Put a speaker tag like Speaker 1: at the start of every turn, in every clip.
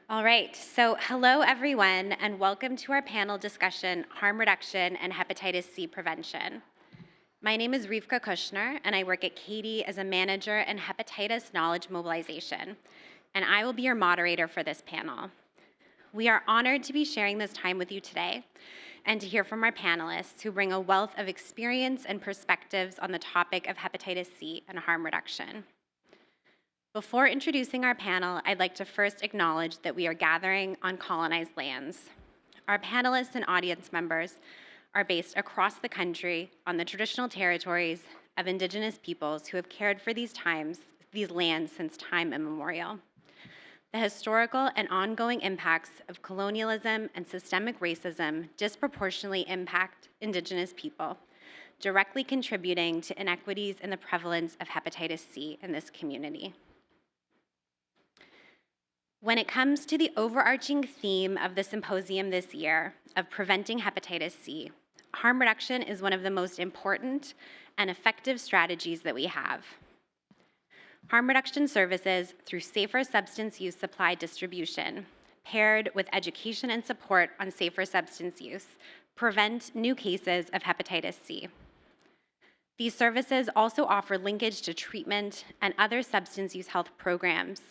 Speaker 1: All right, so hello everyone, and welcome to our panel discussion, Harm Reduction and Hepatitis C Prevention. My name is Rivka Kushner, and I work at CATIE as a manager in hepatitis knowledge mobilization, and I will be your moderator for this panel. We are honored to be sharing this time with you today and to hear from our panelists who bring a wealth of experience and perspectives on the topic of hepatitis C and harm reduction. Before introducing our panel, I'd like to first acknowledge that we are gathering on colonized lands. Our panelists and audience members are based across the country on the traditional territories of Indigenous peoples who have cared for these lands since time immemorial. The historical and ongoing impacts of colonialism and systemic racism disproportionately impact Indigenous people, directly contributing to inequities in the prevalence of hepatitis C in this community. When it comes to the overarching theme of the symposium this year of preventing hepatitis C, harm reduction is one of the most important and effective strategies that we have. Harm reduction services through safer substance use supply distribution, paired with education and support on safer substance use, prevent new cases of hepatitis C. These services also offer linkage to treatment and other substance use health programs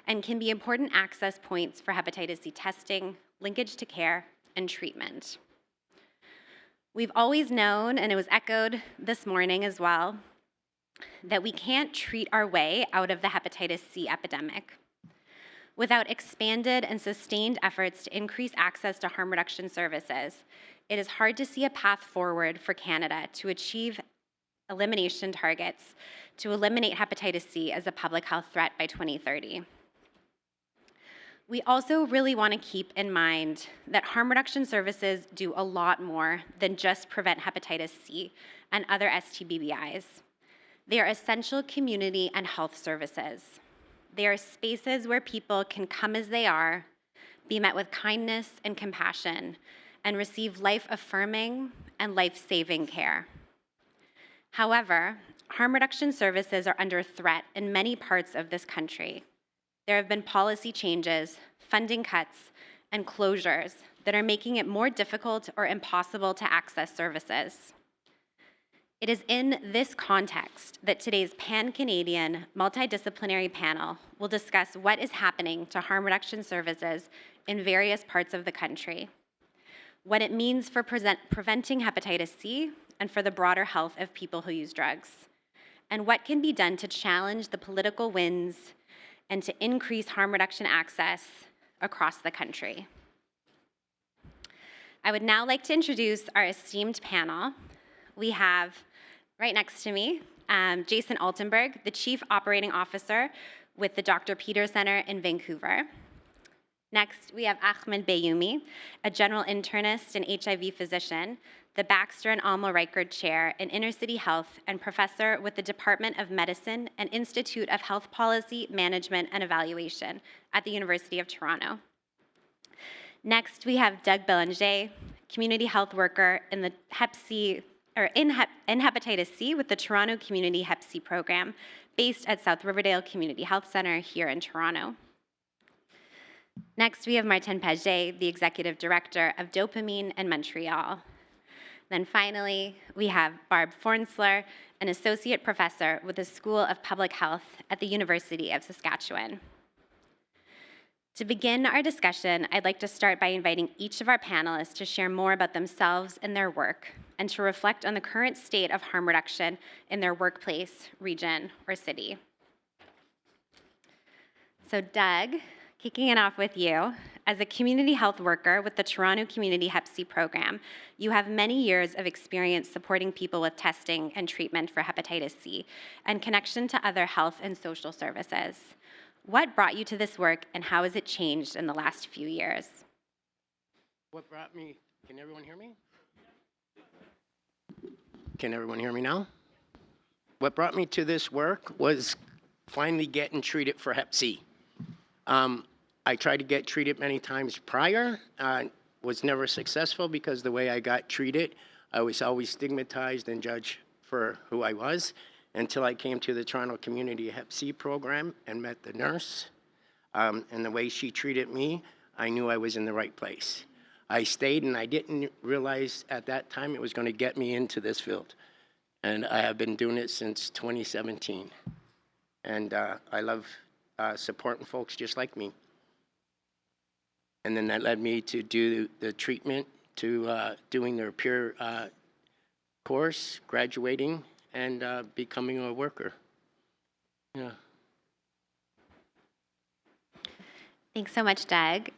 Speaker 1: and can be important access points for hepatitis C testing, linkage to care, and treatment. We've always known, and it was echoed this morning as well, that we can't treat our way out of the hepatitis C epidemic. Without expanded and sustained efforts to increase access to harm reduction services, it is hard to see a path forward for Canada to achieve elimination targets to eliminate hepatitis C as a public health threat by 2030. We also really want to keep in mind that harm reduction services do a lot more than just prevent hepatitis C and other STBBIs. They are essential community and health services. They are spaces where people can come as they are, be met with kindness and compassion, and receive life-affirming and life-saving care. However, harm reduction services are under threat in many parts of this country. There have been policy changes, funding cuts, and closures that are making it more difficult or impossible to access services. It is in this context that today's pan-Canadian multidisciplinary panel will discuss what is happening to harm reduction services in various parts of the country, what it means for preventing hepatitis C and for the broader health of people who use drugs, and what can be done to challenge the political winds and to increase harm reduction access across the country. I would now like to introduce our esteemed panel. We have right next to me, Jason Altenberg, the Chief Operating Officer with the Dr. Peter Center in Vancouver. Next, we have Ahmed Bayoumi, a general internist and HIV physician, the Baxter and Alma Reichard Chair in Inner City Health and professor with the Department of Medicine and Institute of Health Policy, Management, and Evaluation at the University of Toronto. Next, we have Doug Belanger, community health worker in the in hepatitis C with the Toronto Community Hep C program, based at South Riverdale Community Health Center here in Toronto. Next, we have Pagé, the Executive Director of Dopamine in Montreal. Then finally, we have Barb Fornssler, an Associate Professor with the School of Public Health at the University of Saskatchewan. To begin our discussion, I'd like to start by inviting each of our panelists to share more about themselves and their work, and to reflect on the current state of harm reduction in their workplace, region, or city. So Doug, kicking it off with you, as a community health worker with the Toronto Community Hep C program, you have many years of experience supporting people with testing and treatment for hepatitis C and connection to other health and social services. What brought you to this work, and how has it changed in the last few years?
Speaker 2: What brought me, can everyone hear me? Can everyone hear me now? What brought me to this work was finally getting treated for Hep C. I tried to get treated many times prior, was never successful because the way I got treated, I was always stigmatized and judged for who I was until I came to the Toronto Community Hep C program and met the nurse. and the way she treated me, I knew I was in the right place. I stayed, and I didn't realize at that time it was going to get me into this field. And I have been doing it since 2017. And I love supporting folks just like me. And then that led me to do the treatment, to doing their peer course, graduating, and becoming a worker. Yeah.
Speaker 1: Thanks so much, Doug.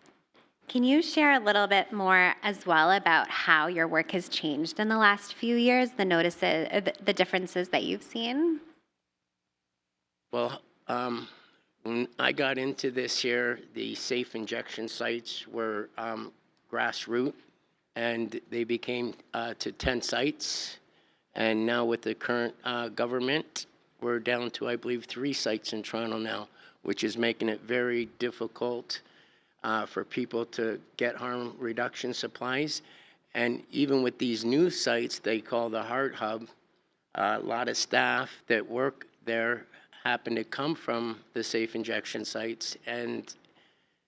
Speaker 1: Can you share a little bit more as well about how your work has changed in the last few years, the differences that you've seen?
Speaker 2: Well, when I got into this here, the safe injection sites were grassroots, and they became to 10 sites. And now with the current government, we're down to, I believe, 3 sites in Toronto now, which is making it very difficult for people to get harm reduction supplies. And even with these new sites they call the Heart Hub, a lot of staff that work there happen to come from the safe injection sites, and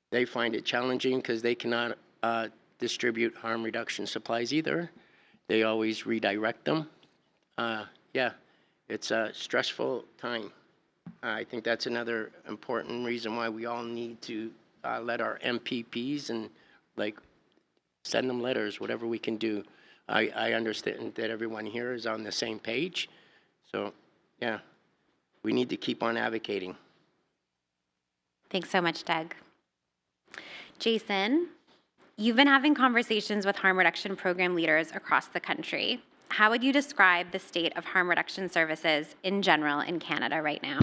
Speaker 2: they find it challenging because they cannot distribute harm reduction supplies either. They always redirect them. Yeah, it's a stressful time. I think that's another important reason why we all need to let our MPPs and send them letters, whatever we can do. I understand that everyone here is on the same page. So yeah, we need to keep on advocating.
Speaker 1: Thanks so much, Doug. Jason, you've been having conversations with harm reduction program leaders across the country. How would you describe the state of harm reduction services in general in Canada right now?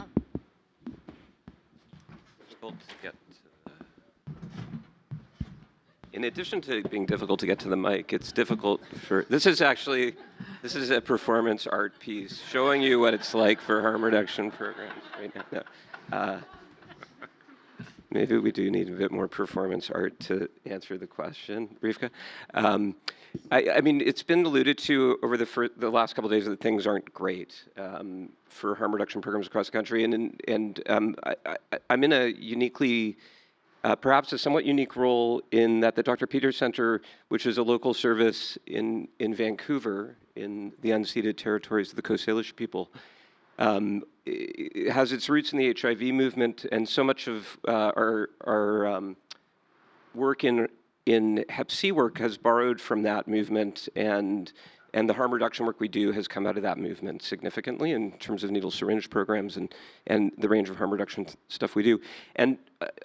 Speaker 3: In addition to being difficult to get to the mic, it's difficult for, this is a performance art piece showing you what it's like for harm reduction programs right now. No. Maybe we do need a bit more performance art to answer the question, Rivka. I mean, it's been alluded to over the last couple of days that things aren't great for harm reduction programs across the country, and I'm in a uniquely, perhaps a somewhat unique role in that the Dr. Peters Centre, which is a local service in Vancouver, in the unceded territories of the Coast Salish people, it has its roots in the HIV movement, and so much of our work in CanHepC work has borrowed from that movement, and the harm reduction work we do has come out of that movement significantly in terms of needle syringe programs and the range of harm reduction stuff we do. And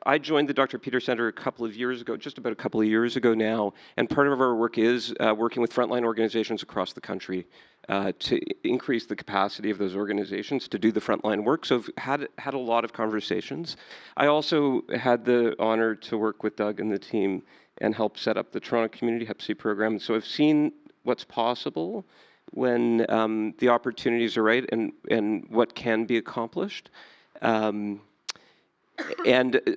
Speaker 3: I joined the Dr. Peters Centre a couple of years ago, just about a couple of years ago now, and part of our work is working with frontline organizations across the country to increase the capacity of those organizations to do the frontline work. So I've had a lot of conversations. I also had the honor to work with Doug and the team and help set up the Toronto Community CanHepC program. So I've seen what's possible when the opportunities are right and what can be accomplished. And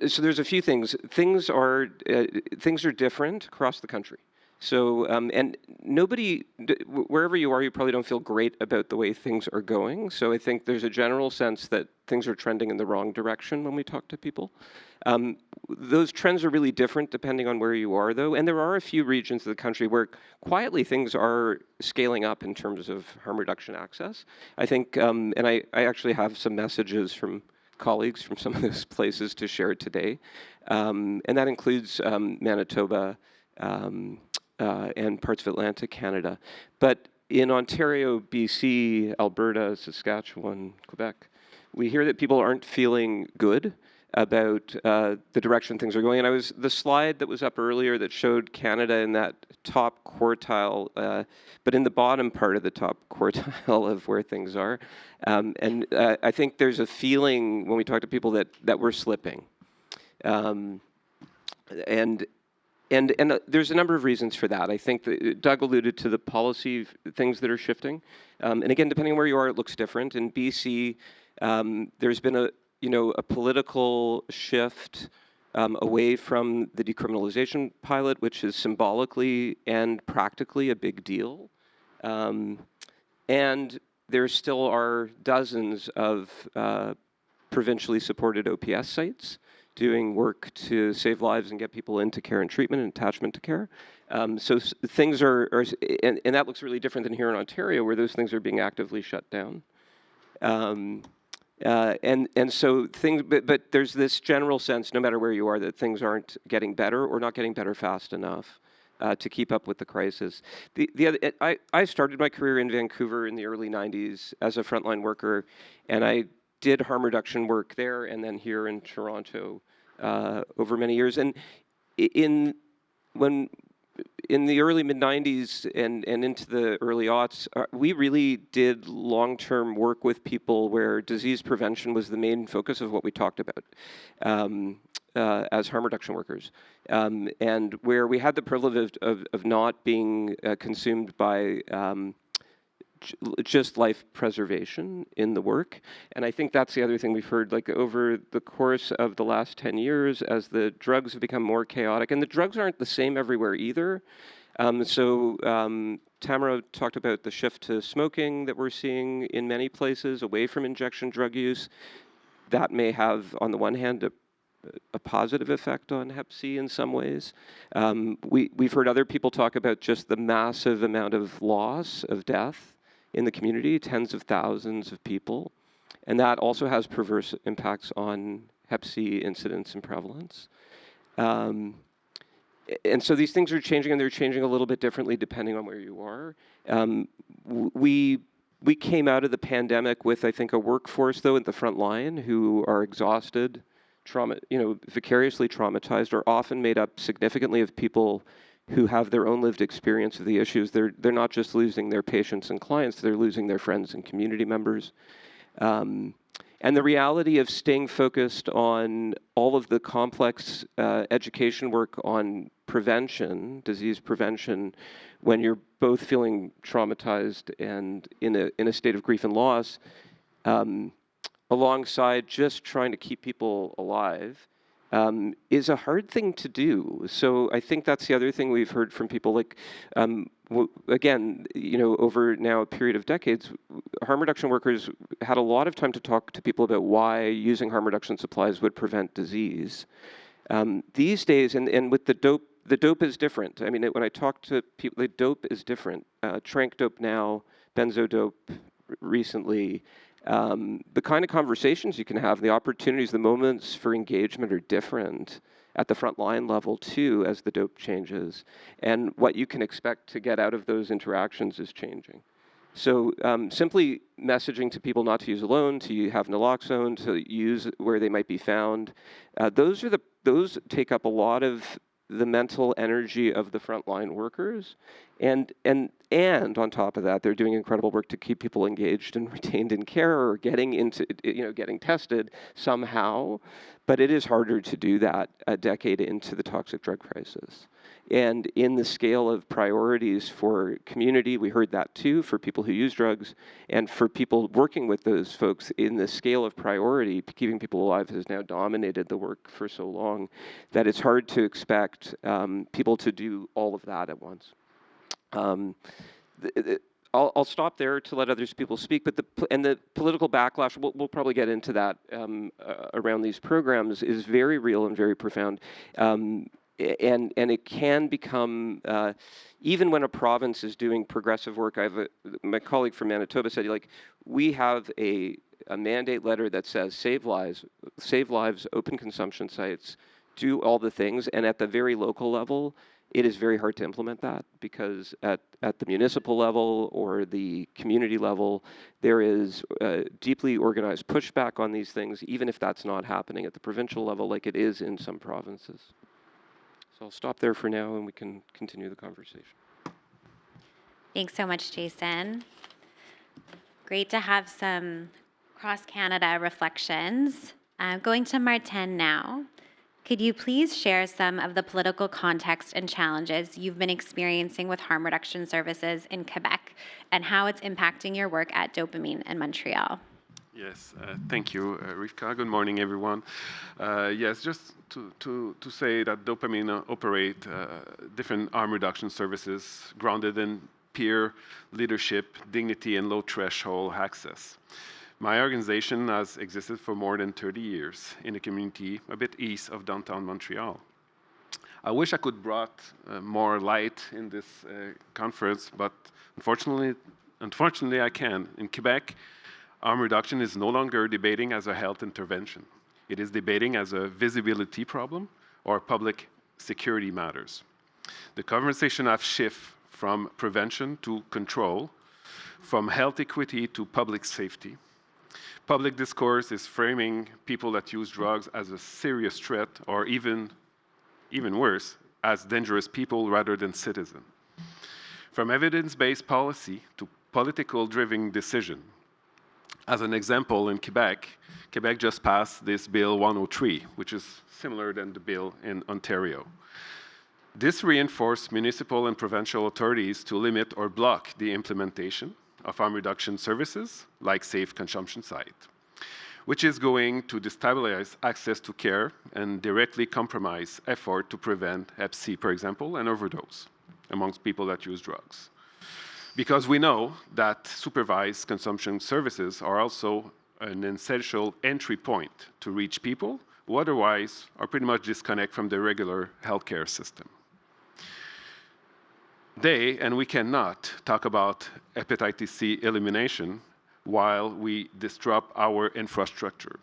Speaker 3: so there's a few things. Things are different across the country. So, and nobody, wherever you are, you probably don't feel great about the way things are going. So I think there's a general sense that things are trending in the wrong direction when we talk to people. Those trends are really different depending on where you are, though. And there are a few regions of the country where quietly things are scaling up in terms of harm reduction access. I think, and I actually have some messages from colleagues from some of those places to share today. And that includes Manitoba, and parts of Atlantic Canada. But in Ontario, BC, Alberta, Saskatchewan, Quebec, we hear that people aren't feeling good about the direction things are going. And the slide that was up earlier that showed Canada in that top quartile, but in the bottom part of the top quartile of where things are. And I think there's a feeling when we talk to people that we're slipping. And there's a number of reasons for that. I think that Doug alluded to the policy things that are shifting. And again, depending on where you are, it looks different. In BC, there's been a political shift away from the decriminalization pilot, which is symbolically and practically a big deal. And there still are dozens of provincially supported OPS sites doing work to save lives and get people into care and treatment and attachment to care. So things and that looks really different than here in Ontario, where those things are being actively shut down. And so things, but there's this general sense, no matter where you are, that things aren't getting better or not getting better fast enough to keep up with the crisis. I started my career in Vancouver in the early 90s as a frontline worker, and I did harm reduction work there and then here in Toronto over many years. And in the early mid-90s and into the early aughts, we really did long-term work with people where disease prevention was the main focus of what we talked about as harm reduction workers. And where we had the privilege of not being consumed by just life preservation in the work. And I think that's the other thing we've heard, like over the course of the last 10 years, as the drugs have become more chaotic, and the drugs aren't the same everywhere either. Tamara talked about the shift to smoking that we're seeing in many places, away from injection drug use. That may have, on the one hand, a positive effect on Hep C in some ways. We've heard other people talk about just the massive amount of loss, of death in the community, tens of thousands of people. And that also has perverse impacts on Hep C incidence and prevalence. And so these things are changing, and they're changing a little bit differently depending on where you are. We came out of the pandemic with, I think, a workforce, though, at the front line who are exhausted, vicariously traumatized, are often made up significantly of people who have their own lived experience of the issues. They're not just losing their patients and clients, they're losing their friends and community members. And the reality of staying focused on all of the complex education work on prevention, disease prevention, when you're both feeling traumatized and in a state of grief and loss, alongside just trying to keep people alive, is a hard thing to do. So I think that's the other thing we've heard from people. Like, again, over now a period of decades, harm reduction workers had a lot of time to talk to people about why using harm reduction supplies would prevent disease. These days, and with the dope is different. I mean, when I talk to people, the dope is different. Trank dope now, benzo dope recently. The kind of conversations you can have, the opportunities, the moments for engagement are different at the frontline level too, as the dope changes. And what you can expect to get out of those interactions is changing. So simply messaging to people not to use alone, to have naloxone, to use where they might be found, those take up a lot of the mental energy of the frontline workers. And on top of that, they're doing incredible work to keep people engaged and retained in care or getting tested somehow. But it is harder to do that a decade into the toxic drug crisis. And in the scale of priorities for community, we heard that too, for people who use drugs, and for people working with those folks, in the scale of priority, keeping people alive has now dominated the work for so long that it's hard to expect people to do all of that at once. I'll stop there to let others people speak, but the political backlash, we'll probably get into that around these programs, is very real and very profound. And it can become, even when a province is doing progressive work, my colleague from Manitoba said, like, we have a mandate letter that says save lives, open consumption sites, do all the things, and at the very local level, it is very hard to implement that, because at the municipal level or the community level, there is deeply organized pushback on these things, even if that's not happening at the provincial level like it is in some provinces. So I'll stop there for now, and we can continue the conversation.
Speaker 1: Thanks so much, Jason. Great to have some cross-Canada reflections. Going to Martin now. Could you please share some of the political context and challenges you've been experiencing with harm reduction services in Quebec and how it's impacting your work at Dopamine in Montreal?
Speaker 4: Yes, thank you, Rivka. Good morning, everyone. Yes, just to say that Dopamine operate different harm reduction services grounded in peer leadership, dignity, and low threshold access. My organization has existed for more than 30 years in a community a bit east of downtown Montreal. I wish I could brought more light in this conference, but unfortunately I can. In Quebec, harm reduction is no longer debating as a health intervention. It is debating as a visibility problem or public security matters. The conversation has shifted from prevention to control, from health equity to public safety. Public discourse is framing people that use drugs as a serious threat, or even worse, as dangerous people rather than citizens. From evidence-based policy to political-driven decision. As an example, in Quebec just passed this Bill 103, which is similar than the bill in Ontario. This reinforced municipal and provincial authorities to limit or block the implementation of harm reduction services, like safe consumption site, which is going to destabilize access to care and directly compromise effort to prevent Hep C, for example, and overdose amongst people that use drugs. Because we know that supervised consumption services are also an essential entry point to reach people who otherwise are pretty much disconnected from the regular healthcare system. They, and we cannot, talk about hepatitis C elimination while we disrupt our infrastructure.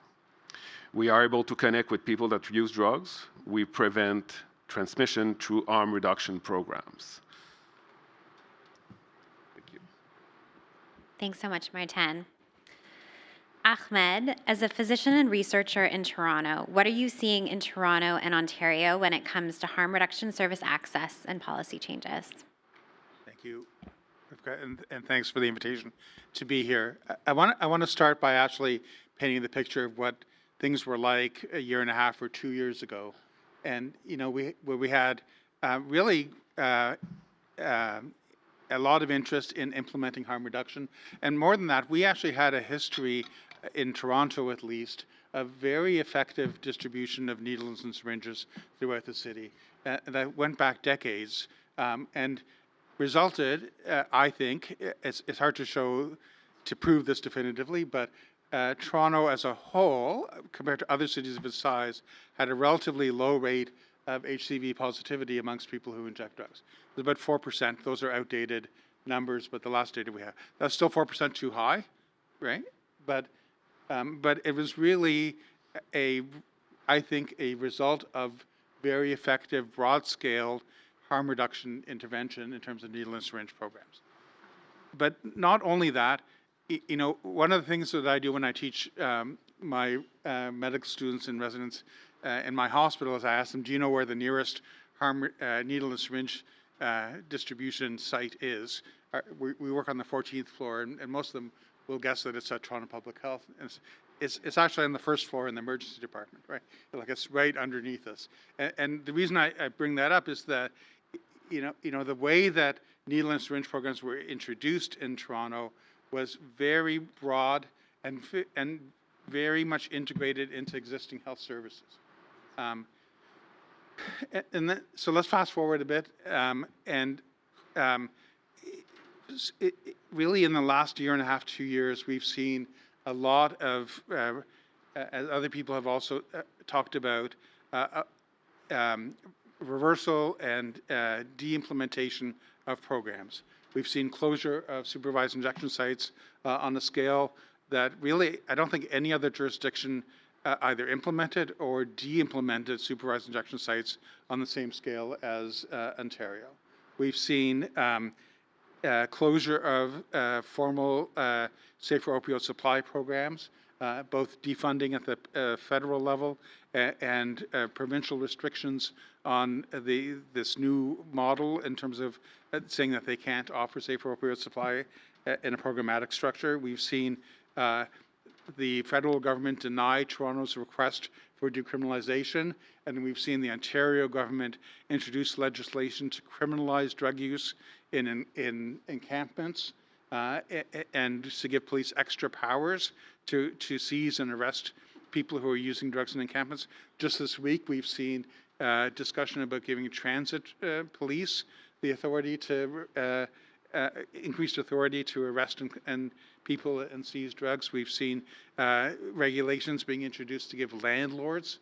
Speaker 4: We are able to connect with people that use drugs. We prevent transmission through harm reduction programs. Thank you.
Speaker 1: Thanks so much, Martin. Ahmed, as a physician and researcher in Toronto, what are you seeing in Toronto and Ontario when it comes to harm reduction service access and policy changes?
Speaker 5: Thank you, Rivka, and thanks for the invitation to be here. I want to start by actually painting the picture of what things were like a year and a half or 2 years ago, and we had really a lot of interest in implementing harm reduction, and more than that, we actually had a history in Toronto, at least, of very effective distribution of needles and syringes throughout the city that went back decades, and resulted, I think, it's hard to prove this definitively, but Toronto as a whole, compared to other cities of its size, had a relatively low rate of HCV positivity amongst people who inject drugs. It was about 4%. Those are outdated numbers, but the last data we have. That's still 4% too high, right? But it was really I think, a result of very effective, broad-scale harm reduction intervention in terms of needle and syringe programs. But not only that, one of the things that I do when I teach my medical students and residents in my hospital is I ask them, do you know where the nearest needle and syringe distribution site is? We work on the 14th floor, and most of them will guess that it's at Toronto Public Health. And it's actually on the first floor in the emergency department, right? Like it's right underneath us. And the reason I bring that up is that the way that needle and syringe programs were introduced in Toronto was very broad and very much integrated into existing health services. So let's fast forward a bit. Really in the last year and a half, 2 years, we've seen a lot of, as other people have also talked about, reversal and de-implementation of programs. We've seen closure of supervised injection sites on a scale that really, I don't think any other jurisdiction either implemented or de-implemented supervised injection sites on the same scale as Ontario. We've seen closure of formal safer opioid supply programs, both defunding at the federal level and provincial restrictions on this new model in terms of saying that they can't offer safer opioid supply in a programmatic structure. We've seen the federal government deny Toronto's request for decriminalization, and we've seen the Ontario government introduce legislation to criminalize drug use in encampments and to give police extra powers to seize and arrest people who are using drugs in encampments. Just this week, we've seen discussion about giving transit police the authority to increased authority to arrest and people and seize drugs. We've seen regulations being introduced to give landlords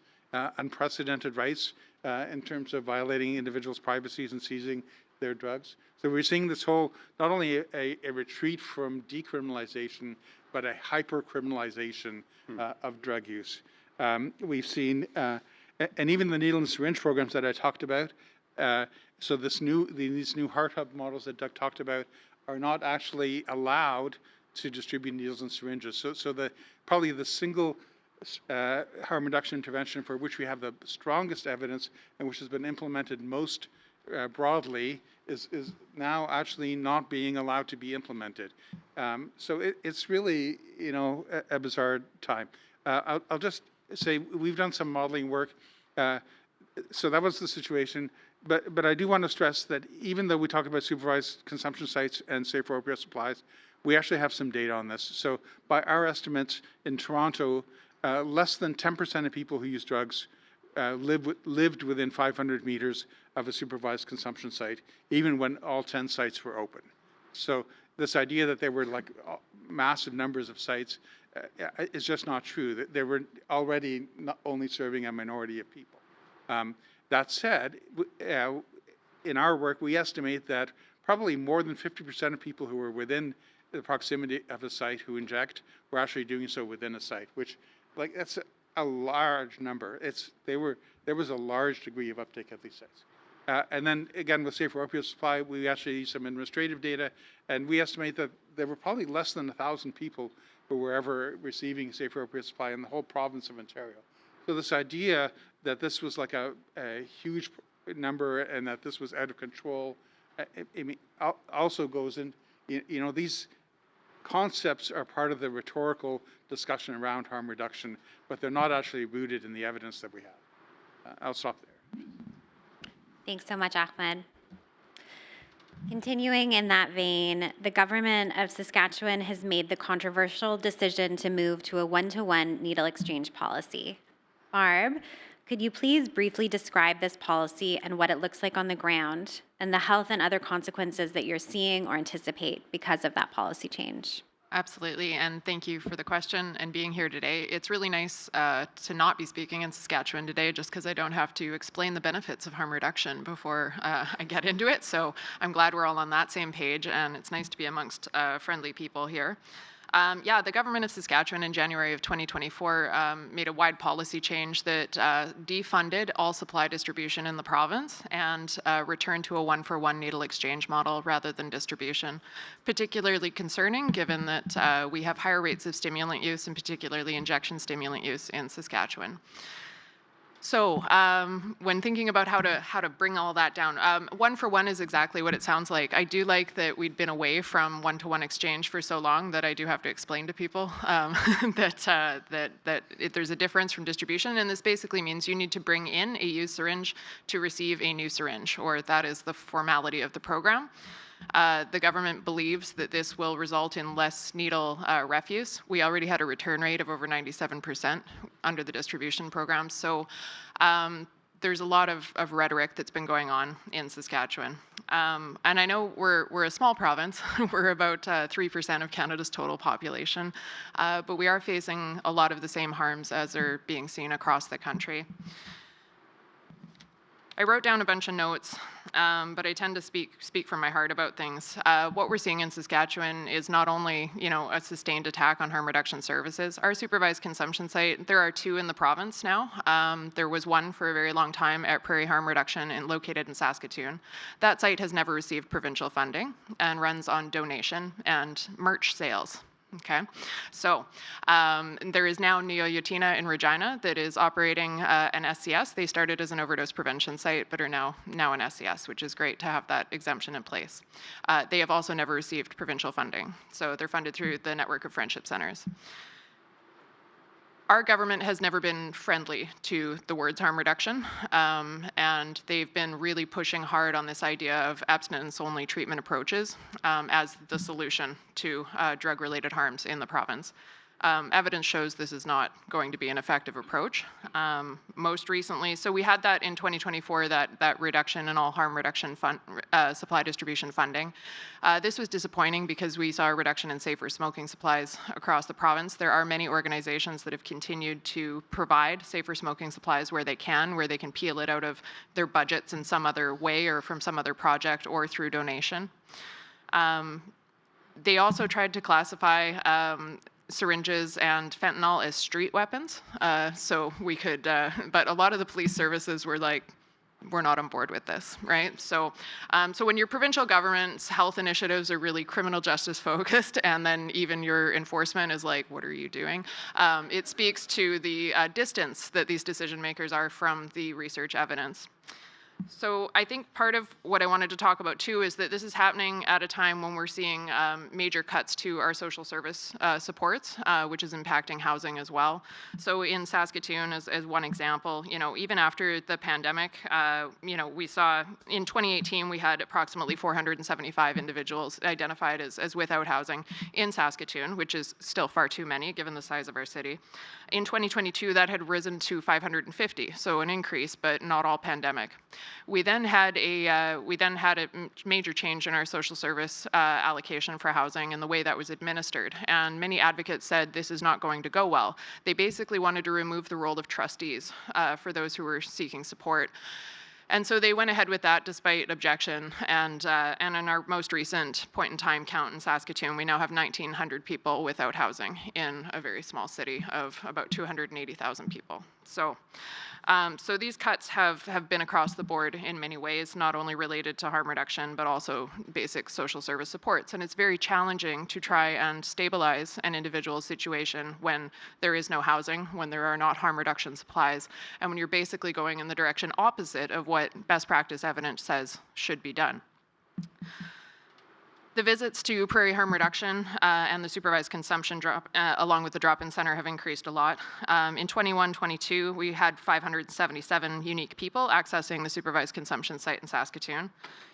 Speaker 5: unprecedented rights in terms of violating individuals' privacies and seizing their drugs. So we're seeing this whole, not only a retreat from decriminalization, but a hyper-criminalization of drug use. We've seen, and even the needle and syringe programs that I talked about, so these new heart hub models that Doug talked about are not actually allowed to distribute needles and syringes. So probably the single harm reduction intervention for which we have the strongest evidence and which has been implemented most broadly is now actually not being allowed to be implemented. So it's really, a bizarre time. I'll just say we've done some modeling work. So that was the situation. But I do want to stress that even though we talk about supervised consumption sites and safe for opioid supplies, we actually have some data on this. So by our estimates in Toronto, less than 10% of people who use drugs lived within 500 meters of a supervised consumption site, even when all 10 sites were open. So this idea that there were like massive numbers of sites is just not true. They were already not only serving a minority of people. That said, in our work, we estimate that probably more than 50% of people who were within the proximity of a site who inject were actually doing so within a site, which, that's a large number. There was a large degree of uptake at these sites. And then again, with safe for opioid supply, we actually use some administrative data, and we estimate that there were probably less than 1,000 people who were ever receiving safe for opioid supply in the whole province of Ontario. So this idea that this was like a huge number and that this was out of control, also goes in, these concepts are part of the rhetorical discussion around harm reduction, but they're not actually rooted in the evidence that we have. I'll stop there.
Speaker 1: Thanks so much, Ahmed. Continuing in that vein, the government of Saskatchewan has made the controversial decision to move to a one-to-one needle exchange policy. Barb, could you please briefly describe this policy and what it looks like on the ground, and the health and other consequences that you're seeing or anticipate because of that policy change?
Speaker 6: Absolutely, and thank you for the question and being here today. It's really nice to not be speaking in Saskatchewan today just because I don't have to explain the benefits of harm reduction before I get into it. So I'm glad we're all on that same page, and it's nice to be amongst friendly people here. The government of Saskatchewan in January of 2024 made a wide policy change that defunded all supply distribution in the province and returned to a one-for-one needle exchange model rather than distribution. Particularly concerning given that we have higher rates of stimulant use and particularly injection stimulant use in Saskatchewan. So when thinking about how to bring all that down, one-for-one is exactly what it sounds like. I do like that we'd been away from one-to-one exchange for so long that I do have to explain to people that there's a difference from distribution, and this basically means you need to bring in a used syringe to receive a new syringe, or that is the formality of the program. The government believes that this will result in less needle refuse. We already had a return rate of over 97% under the distribution program. So there's a lot of rhetoric that's been going on in Saskatchewan. And I know we're a small province. We're about 3% of Canada's total population. But we are facing a lot of the same harms as are being seen across the country. I wrote down a bunch of notes, but I tend to speak from my heart about things. What we're seeing in Saskatchewan is not only, a sustained attack on harm reduction services. Our supervised consumption site, there are 2 in the province now. There was one for a very long time at Prairie Harm Reduction and located in Saskatoon. That site has never received provincial funding and runs on donation and merch sales. Okay, so there is now Neo Yotina in Regina that is operating an SCS. They started as an overdose prevention site, but are now an SCS, which is great to have that exemption in place. They have also never received provincial funding, so they're funded through the network of friendship centers. Our government has never been friendly to the words harm reduction, and they've been really pushing hard on this idea of abstinence-only treatment approaches as the solution to drug-related harms in the province. Evidence shows this is not going to be an effective approach. Most recently, so we had that in 2024, that reduction in all harm reduction supply distribution funding. This was disappointing because we saw a reduction in safer smoking supplies across the province. There are many organizations that have continued to provide safer smoking supplies where they can peel it out of their budgets in some other way or from some other project or through donation. They also tried to classify syringes and fentanyl as street weapons. So we could, but a lot of the police services were like, we're not on board with this, right? So, so when your provincial government's health initiatives are really criminal justice focused, and then even your enforcement is like, what are you doing? It speaks to the distance that these decision makers are from the research evidence. So I think part of what I wanted to talk about too is that this is happening at a time when we're seeing major cuts to our social service supports, which is impacting housing as well. So in Saskatoon, as one example, even after the pandemic, we saw in 2018 we had approximately 475 individuals identified as without housing in Saskatoon, which is still far too many given the size of our city. In 2022, that had risen to 550, so an increase, but not all pandemic. We then had a major change in our social service allocation for housing and the way that was administered. And many advocates said this is not going to go well. They basically wanted to remove the role of trustees for those who were seeking support. And so they went ahead with that despite objection. And in our most recent point in time count in Saskatoon, we now have 1,900 people without housing in a very small city of about 280,000 people. So, so these cuts have been across the board in many ways, not only related to harm reduction, but also basic social service supports. And it's very challenging to try and stabilize an individual's situation when there is no housing, when there are not harm reduction supplies, and when you're basically going in the direction opposite of what best practice evidence says should be done. The visits to Prairie Harm Reduction and the supervised consumption drop, along with the drop-in center, have increased a lot. In 21-22, we had 577 unique people accessing the supervised consumption site in Saskatoon.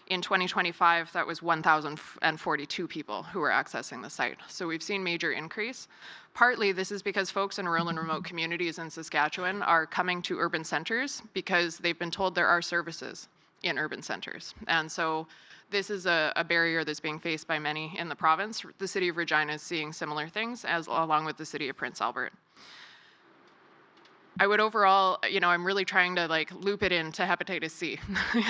Speaker 6: In 2025, that was 1,042 people who were accessing the site. So we've seen major increase. Partly this is because folks in rural and remote communities in Saskatchewan are coming to urban centers because they've been told there are services in urban centers. And so this is a barrier that's being faced by many in the province. The city of Regina is seeing similar things, along with the city of Prince Albert. I would overall, I'm really trying to loop it into hepatitis C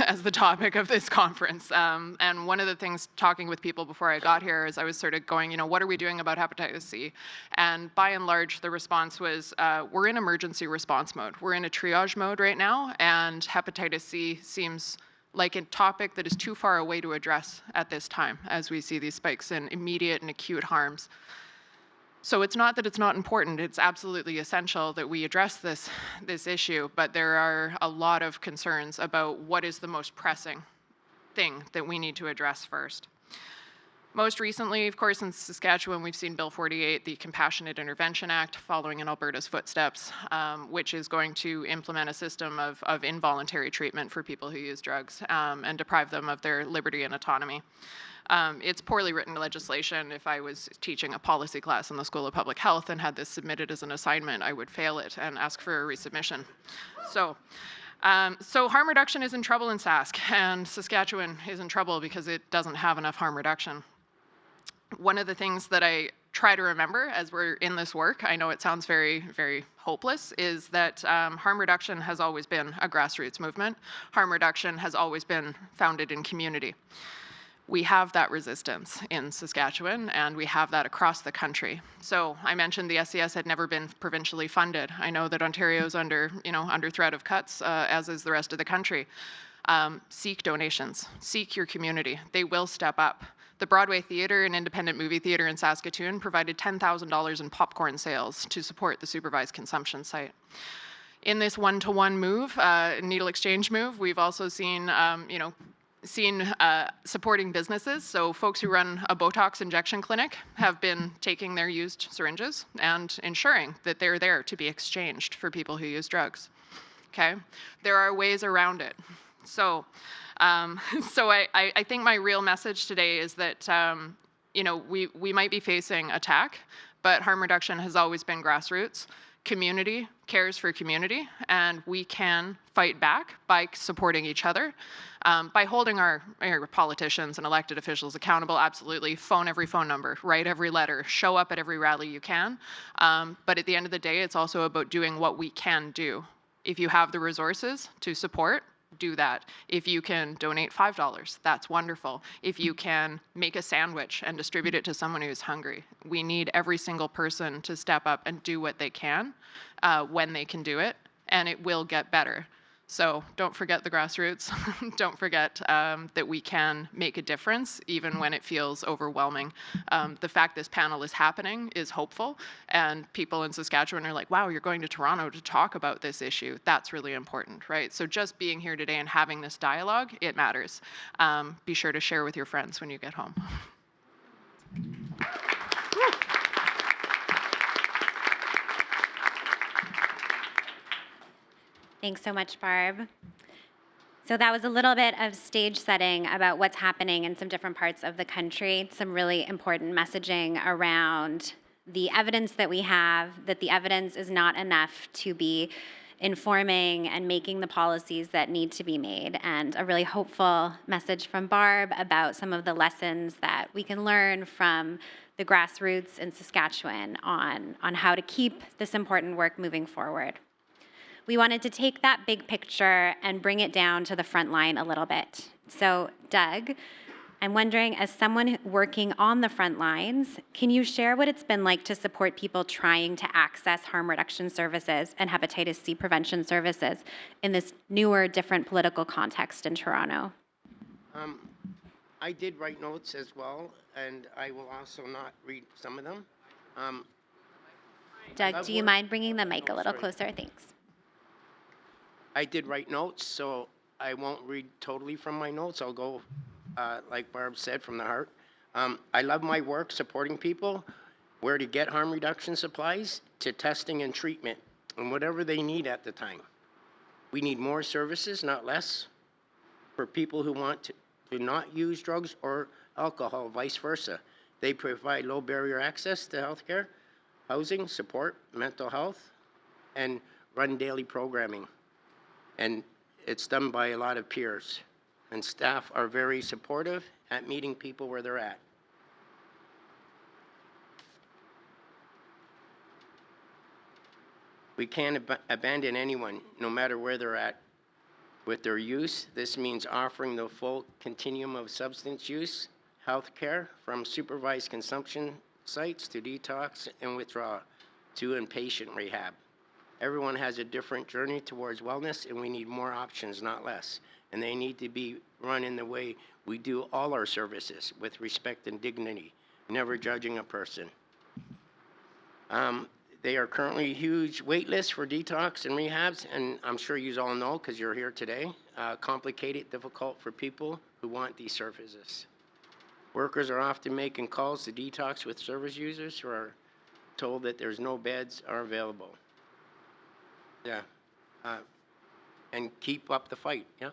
Speaker 6: as the topic of this conference. And one of the things talking with people before I got here is I was sort of going, what are we doing about hepatitis C? And by and large, the response was, we're in emergency response mode. We're in a triage mode right now, and hepatitis C seems like a topic that is too far away to address at this time, as we see these spikes in immediate and acute harms. So it's not that it's not important, it's absolutely essential that we address this issue, but there are a lot of concerns about what is the most pressing thing that we need to address first. Most recently, of course, in Saskatchewan, we've seen Bill 48, the Compassionate Intervention Act, following in Alberta's footsteps, which is going to implement a system of involuntary treatment for people who use drugs and deprive them of their liberty and autonomy. It's poorly written legislation. If I was teaching a policy class in the School of Public Health and had this submitted as an assignment, I would fail it and ask for a resubmission. So harm reduction is in trouble in Sask, and Saskatchewan is in trouble because it doesn't have enough harm reduction. One of the things that I try to remember as we're in this work, I know it sounds very, very hopeless, is that harm reduction has always been a grassroots movement. Harm reduction has always been founded in community. We have that resistance in Saskatchewan, and we have that across the country. So I mentioned the SCS had never been provincially funded. I know that Ontario's under threat of cuts, as is the rest of the country. Seek donations. Seek your community. They will step up. The Broadway Theatre, an independent movie theatre in Saskatoon, provided $10,000 in popcorn sales to support the supervised consumption site. In this one-to-one move, needle exchange move, we've also seen, supporting businesses. So folks who run a Botox injection clinic have been taking their used syringes and ensuring that they're there to be exchanged for people who use drugs. Okay? There are ways around it. So, I think my real message today is that, we might be facing attack, but harm reduction has always been grassroots. Community cares for community, and we can fight back by supporting each other, by holding our politicians and elected officials accountable. Absolutely, phone every phone number, write every letter, show up at every rally you can. But at the end of the day, it's also about doing what we can do. If you have the resources to support, do that. If you can donate $5, that's wonderful. If you can make a sandwich and distribute it to someone who's hungry. We need every single person to step up and do what they can when they can do it, and it will get better. So don't forget the grassroots. Don't forget that we can make a difference even when it feels overwhelming. The fact this panel is happening is hopeful, and people in Saskatchewan are like, wow, you're going to Toronto to talk about this issue. That's really important, right? So just being here today and having this dialogue, it matters. Be sure to share with your friends when you get home.
Speaker 1: Thanks so much, Barb. So that was a little bit of stage setting about what's happening in some different parts of the country, some really important messaging around the evidence that we have, that the evidence is not enough to be informing and making the policies that need to be made, and a really hopeful message from Barb about some of the lessons that we can learn from the grassroots in Saskatchewan on how to keep this important work moving forward. We wanted to take that big picture and bring it down to the front line a little bit. So, Doug, I'm wondering, as someone working on the front lines, can you share what it's been like to support people trying to access harm reduction services and hepatitis C prevention services in this newer, different political context in Toronto?
Speaker 2: I did write notes as well, and I will also not read some of them.
Speaker 1: Doug, do you mind bringing the mic a little closer? Thanks.
Speaker 2: I did write notes, so I won't read totally from my notes. I'll go, like Barb said, from the heart. I love my work supporting people, where to get harm reduction supplies, to testing and treatment, and whatever they need at the time. We need more services, not less, for people who want to not use drugs or alcohol, vice versa. They provide low barrier access to healthcare, housing, support, mental health, and run daily programming. And it's done by a lot of peers. And staff are very supportive at meeting people where they're at. We can't abandon anyone, no matter where they're at. With their use, this means offering the full continuum of substance use, health care, from supervised consumption sites to detox and withdrawal to inpatient rehab. Everyone has a different journey towards wellness, and we need more options, not less. And they need to be run in the way we do all our services, with respect and dignity, never judging a person. They are currently huge wait lists for detox and rehabs, and I'm sure you all know because you're here today. Complicated, difficult for people who want these services. Workers are often making calls to detox with service users who are told that there's no beds are available. Yeah, and keep up the fight, yeah?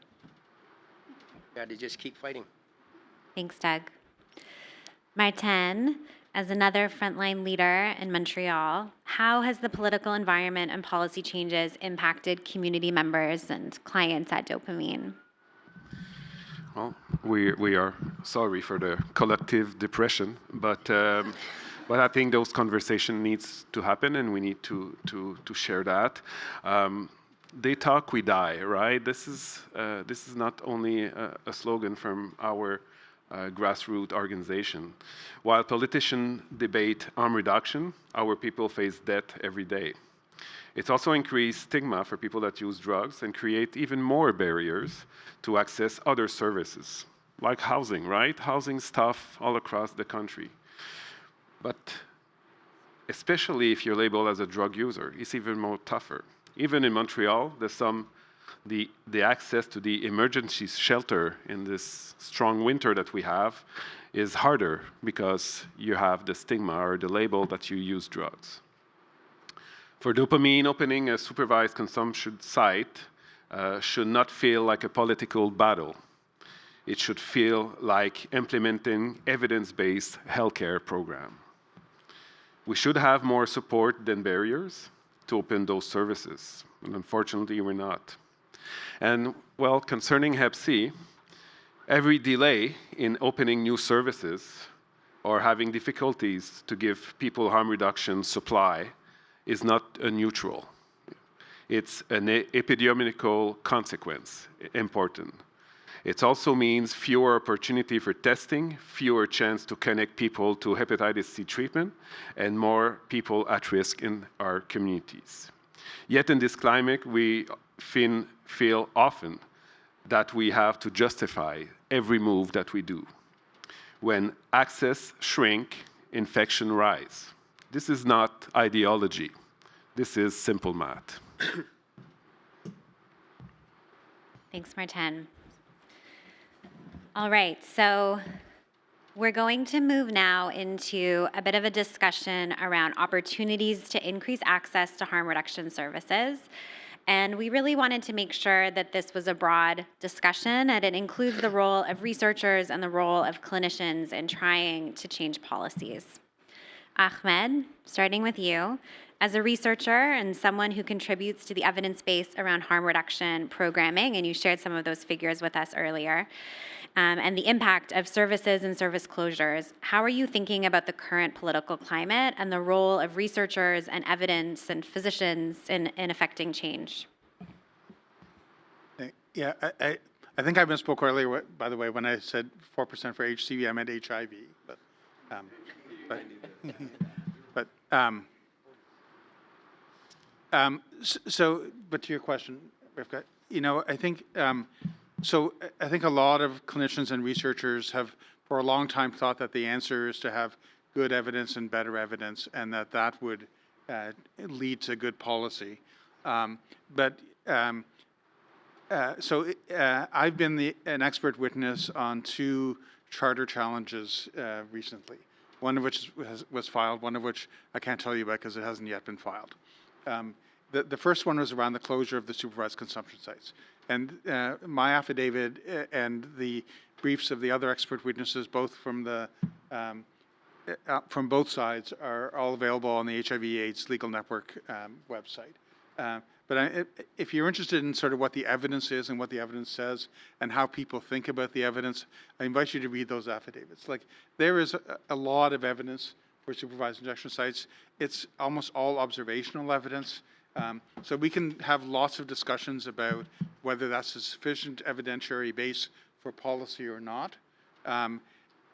Speaker 2: Got to just keep fighting.
Speaker 1: Thanks, Doug. Martin, as another frontline leader in Montreal, how has the political environment and policy changes impacted community members and clients at Dopamine?
Speaker 4: Well, we are sorry for the collective depression, but I think those conversations needs to happen, and we need to share that. They talk, we die, right? This is not only a slogan from our grassroots organization. While politicians debate harm reduction, our people face death every day. It's also increased stigma for people that use drugs and create even more barriers to access other services, like housing, right? Housing's tough all across the country. But especially if you're labeled as a drug user, it's even more tougher. Even in Montreal, the access to the emergency shelter in this strong winter that we have is harder because you have the stigma or the label that you use drugs. For Dopamine, opening a supervised consumption site should not feel like a political battle. It should feel like implementing evidence-based healthcare program. We should have more support than barriers to open those services, and unfortunately we're not. And well, concerning HepC, every delay in opening new services or having difficulties to give people harm reduction supply is not a neutral. It's an epidemiological consequence, important. It also means fewer opportunity for testing, fewer chance to connect people to hepatitis C treatment, and more people at risk in our communities. Yet in this climate, we feel often that we have to justify every move that we do. When access shrink, infection rise. This is not ideology. This is simple math.
Speaker 1: Thanks, Martin. All right, so we're going to move now into a bit of a discussion around opportunities to increase access to harm reduction services. And we really wanted to make sure that this was a broad discussion and it includes the role of researchers and the role of clinicians in trying to change policies. Ahmed, starting with you, as a researcher and someone who contributes to the evidence base around harm reduction programming, and you shared some of those figures with us earlier, and the impact of services and service closures, how are you thinking about the current political climate and the role of researchers and evidence and physicians in affecting change?
Speaker 5: Yeah, I think I misspoke earlier, by the way, when I said 4% for HCV, I meant HIV. But to your question, Rivka, I think, I think a lot of clinicians and researchers have for a long time thought that the answer is to have good evidence and better evidence, and that would lead to good policy. I've been an expert witness on 2 charter challenges recently, one of which was filed, one of which I can't tell you about because it hasn't yet been filed. The first one was around the closure of the supervised consumption sites. And my affidavit and the briefs of the other expert witnesses, both from both sides, are all available on the HIV/AIDS Legal Network website. But if you're interested in sort of what the evidence is and what the evidence says and how people think about the evidence, I invite you to read those affidavits. Like, there is a lot of evidence for supervised injection sites. It's almost all observational evidence. So we can have lots of discussions about whether that's a sufficient evidentiary base for policy or not.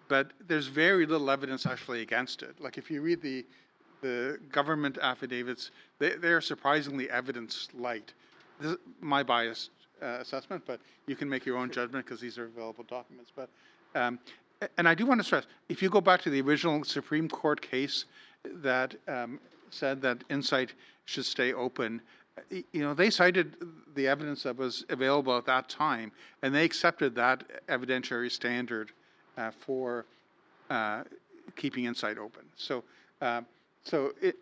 Speaker 5: But there's very little evidence actually against it. Like, if you read the government affidavits, they're surprisingly evidence-light. This is my biased assessment, but you can make your own judgment because these are available documents. But and I do want to stress, if you go back to the original Supreme Court case that said that Insight should stay open, they cited the evidence that was available at that time, and they accepted that evidentiary standard for keeping Insight open. So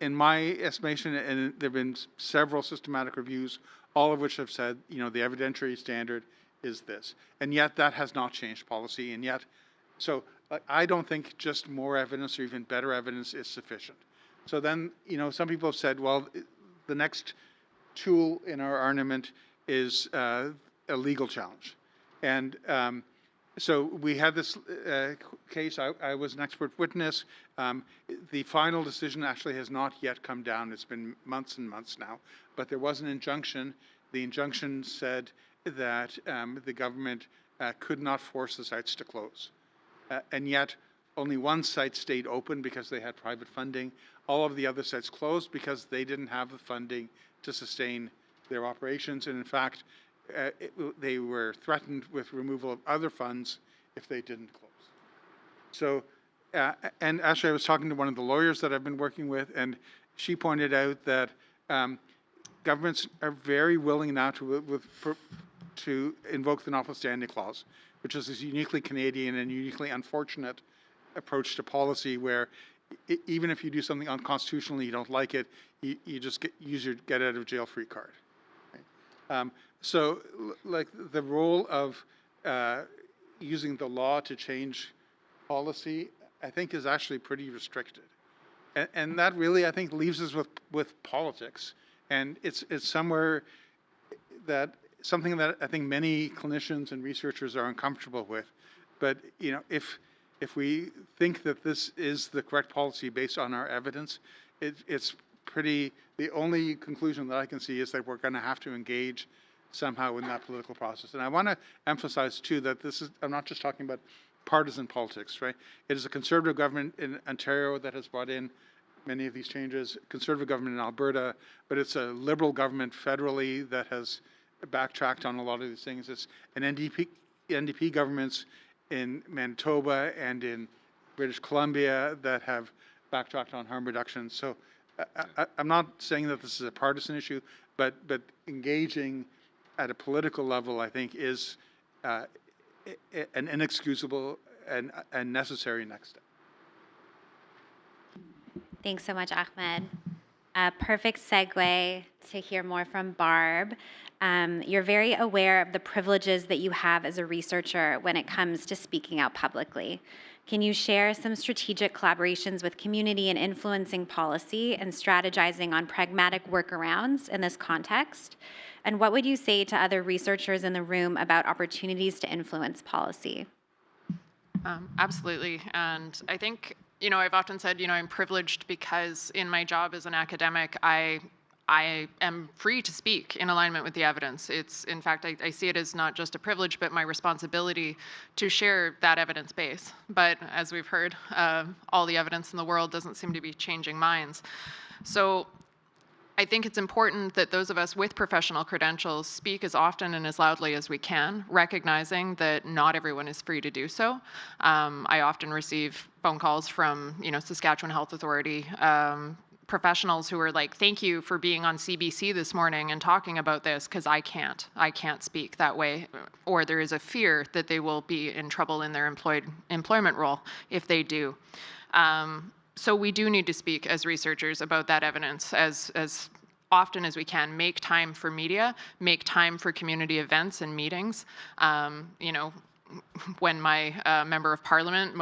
Speaker 5: in my estimation, and there have been several systematic reviews, all of which have said, the evidentiary standard is this. And yet that has not changed policy. And yet, so I don't think just more evidence or even better evidence is sufficient. So then, some people have said, well, the next tool in our armament is a legal challenge. And so we had this case. I was an expert witness. The final decision actually has not yet come down. It's been months and months now. But there was an injunction. The injunction said that the government could not force the sites to close. And yet, only one site stayed open because they had private funding. All of the other sites closed because they didn't have the funding to sustain their operations. And in fact, they were threatened with removal of other funds if they didn't close. So, and actually I was talking to one of the lawyers that I've been working with, and she pointed out that governments are very willing now to invoke the notwithstanding clause, which is this uniquely Canadian and uniquely unfortunate approach to policy where even if you do something unconstitutional and you don't like it, you just use your get out of jail free card. Right? So like the role of using the law to change policy, I think is actually pretty restricted. And that really, I think, leaves us with politics. And it's somewhere that, something that I think many clinicians and researchers are uncomfortable with. But, you know, if we think that this is the correct policy based on our evidence, it's pretty, the only conclusion that I can see is that we're going to have to engage somehow in that political process. And I want to emphasize, too, that this is, I'm not just talking about partisan politics, right? It is a Conservative government in Ontario that has brought in many of these changes, Conservative government in Alberta, but it's a Liberal government federally that has backtracked on a lot of these things. It's an NDP governments in Manitoba and in British Columbia that have backtracked on harm reduction. So I'm not saying that this is a partisan issue, but engaging at a political level, I think, is an inexcusable and necessary next step.
Speaker 1: Thanks so much, Ahmed. A perfect segue to hear more from Barb. You're very aware of the privileges that you have as a researcher when it comes to speaking out publicly. Can you share some strategic collaborations with community in influencing policy and strategizing on pragmatic workarounds in this context? And what would you say to other researchers in the room about opportunities to influence policy?
Speaker 6: Absolutely. And I think, you know, I've often said, you know, I'm privileged because in my job as an academic, I am free to speak in alignment with the evidence. It's, in fact, I see it as not just a privilege, but my responsibility to share that evidence base. But as we've heard, all the evidence in the world doesn't seem to be changing minds. So I think it's important that those of us with professional credentials speak as often and as loudly as we can, recognizing that not everyone is free to do so. I often receive phone calls from, you know, Saskatchewan Health Authority professionals who are like, thank you for being on CBC this morning and talking about this, because I can't speak that way. Or there is a fear that they will be in trouble in their employment role if they do. So we do need to speak as researchers about that evidence as often as we can. Make time for media, make time for community events and meetings. You know, when my member of parliament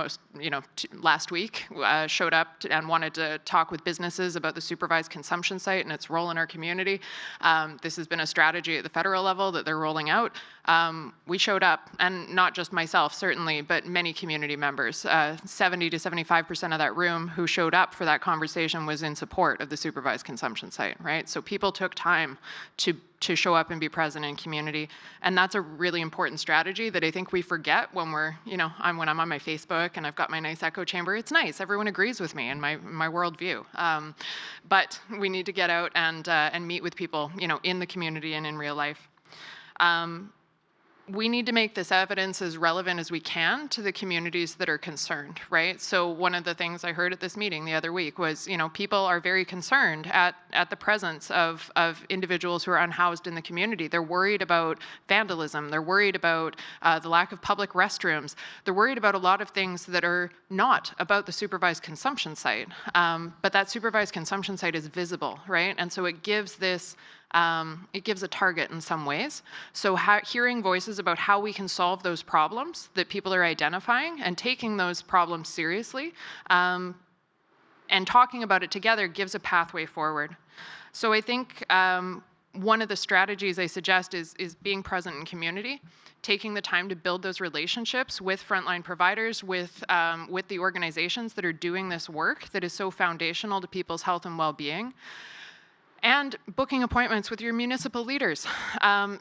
Speaker 6: last week showed up and wanted to talk with businesses about the supervised consumption site and its role in our community. This has been a strategy at the federal level that they're rolling out. We showed up, and not just myself, certainly, but many community members. 70 to 75% of that room who showed up for that conversation was in support of the supervised consumption site, right? So people took time to show up and be present in community. And that's a really important strategy that I think we forget when we're, you know, when I'm on my Facebook and I've got my nice echo chamber. It's nice, everyone agrees with me and my worldview. But we need to get out and meet with people, you know, in the community and in real life. We need to make this evidence as relevant as we can to the communities that are concerned, right? So one of the things I heard at this meeting the other week was, you know, people are very concerned at the presence of individuals who are unhoused in the community. They're worried about vandalism. They're worried about the lack of public restrooms. They're worried about a lot of things that are not about the supervised consumption site. But that supervised consumption site is visible, right? And so it gives this it gives a target in some ways. So hearing voices about how we can solve those problems that people are identifying and taking those problems seriously and talking about it together gives a pathway forward. So I think one of the strategies I suggest is being present in community, taking the time to build those relationships with frontline providers, with the organizations that are doing this work that is so foundational to people's health and well-being. And booking appointments with your municipal leaders,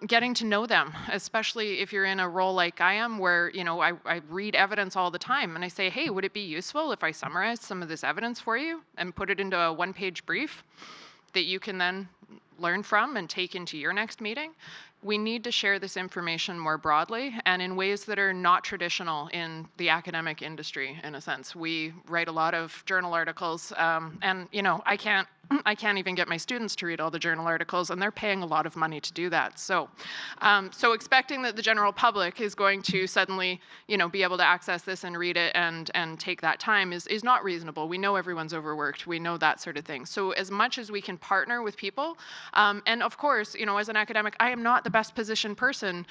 Speaker 6: getting to know them, especially if you're in a role like I am, where, you know, I read evidence all the time and I say, hey, would it be useful if I summarized some of this evidence for you and put it into a one-page brief that you can then learn from and take into your next meeting? We need to share this information more broadly and in ways that are not traditional in the academic industry, in a sense. We write a lot of journal articles, and, you know, I can't I can't even get my students to read all the journal articles, and they're paying a lot of money to do that. So, so expecting that the general public is going to suddenly, be able to access this and read it and take that time is not reasonable. We know everyone's overworked. We know that sort of thing. So as much as we can partner with people, and of course, as an academic, I am not the best positioned person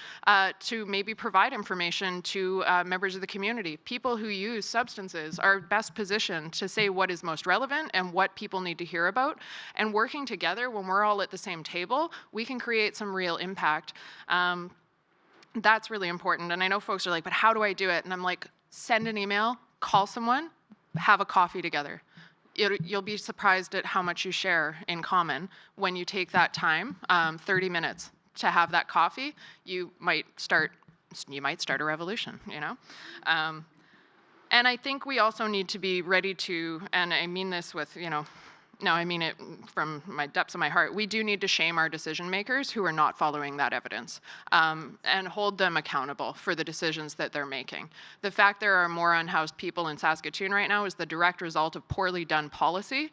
Speaker 6: to maybe provide information to members of the community. People who use substances are best positioned to say what is most relevant and what people need to hear about. And working together, when we're all at the same table, we can create some real impact. That's really important. And I know folks are like, but how do I do it? And I'm like, send an email, call someone, have a coffee together. You'll be surprised at how much you share in common when you take that time, 30 minutes to have that coffee. You might start a revolution, And I think we also need to be ready to, and I mean this with, no, I mean it from my depths of my heart. We do need to shame our decision makers who are not following that evidence and hold them accountable for the decisions that they're making. The fact there are more unhoused people in Saskatoon right now is the direct result of poorly done policy.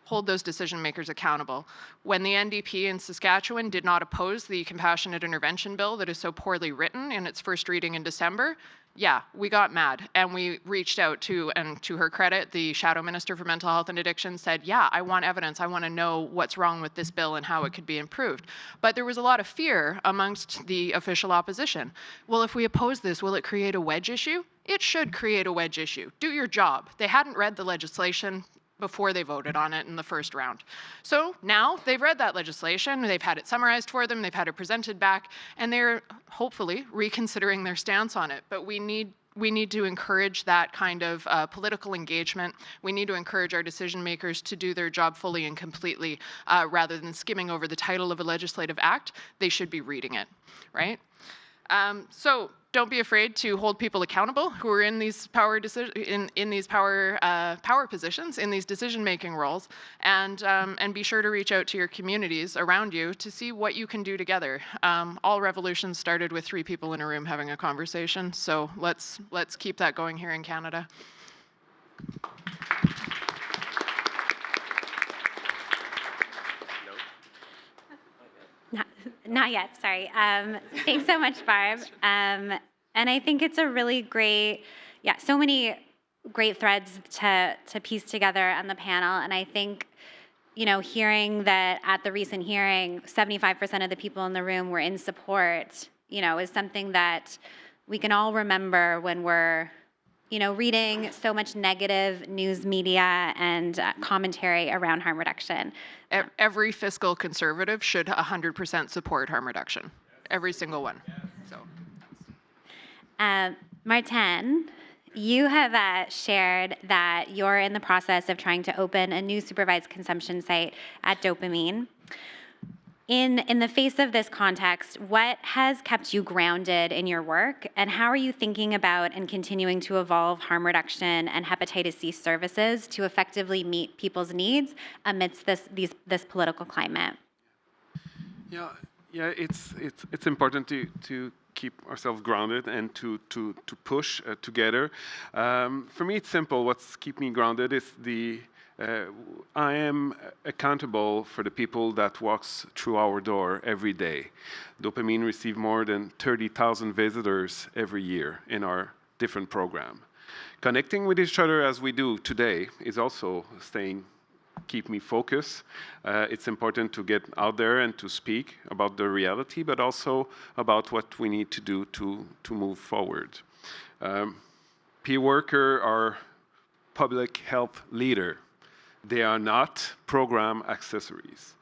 Speaker 6: Hold those decision makers accountable. When the NDP in Saskatchewan did not oppose the compassionate intervention bill that is so poorly written in its first reading in December, yeah, we got mad and we reached out to, and to her credit, the Shadow Minister for Mental Health and Addiction said, yeah, I want evidence. I want to know what's wrong with this bill and how it could be improved. But there was a lot of fear amongst the official opposition. Well, if we oppose this, will it create a wedge issue? It should create a wedge issue. Do your job. They hadn't read the legislation before they voted on it in the first round. So now they've read that legislation, they've had it summarized for them, they've had it presented back, and they're hopefully reconsidering their stance on it. But we need to encourage that kind of political engagement. We need to encourage our decision makers to do their job fully and completely rather than skimming over the title of a legislative act. They should be reading it, right? So don't be afraid to hold people accountable who are in these power positions, in these decision-making roles, and be sure to reach out to your communities around you to see what you can do together. All revolutions started with 3 people in a room having a conversation, so let's keep that going here in Canada.
Speaker 1: Not yet, sorry. Thanks so much, Barb. And I think it's a really great, so many great threads to piece together on the panel. And I think, hearing that at the recent hearing, 75% of the people in the room were in support, is something that we can all remember when we're, reading so much negative news media and commentary around harm reduction.
Speaker 6: Every fiscal conservative should 100% support harm reduction. Every single one. So,
Speaker 1: Martin, you have shared that you're in the process of trying to open a new supervised consumption site at Dopamine. In the face of this context, what has kept you grounded in your work, and how are you thinking about and continuing to evolve harm reduction and hepatitis C services to effectively meet people's needs amidst this political climate?
Speaker 4: Yeah, it's important to keep ourselves grounded and to push together. For me, it's simple. What's keep me grounded is I am accountable for the people that walks through our door every day. Dopamine receives more than 30,000 visitors every year in our different program. Connecting with each other as we do today is also keep me focused. It's important to get out there and to speak about the reality, but also about what we need to do to move forward. Peer worker are public health leader. They are not program accessories.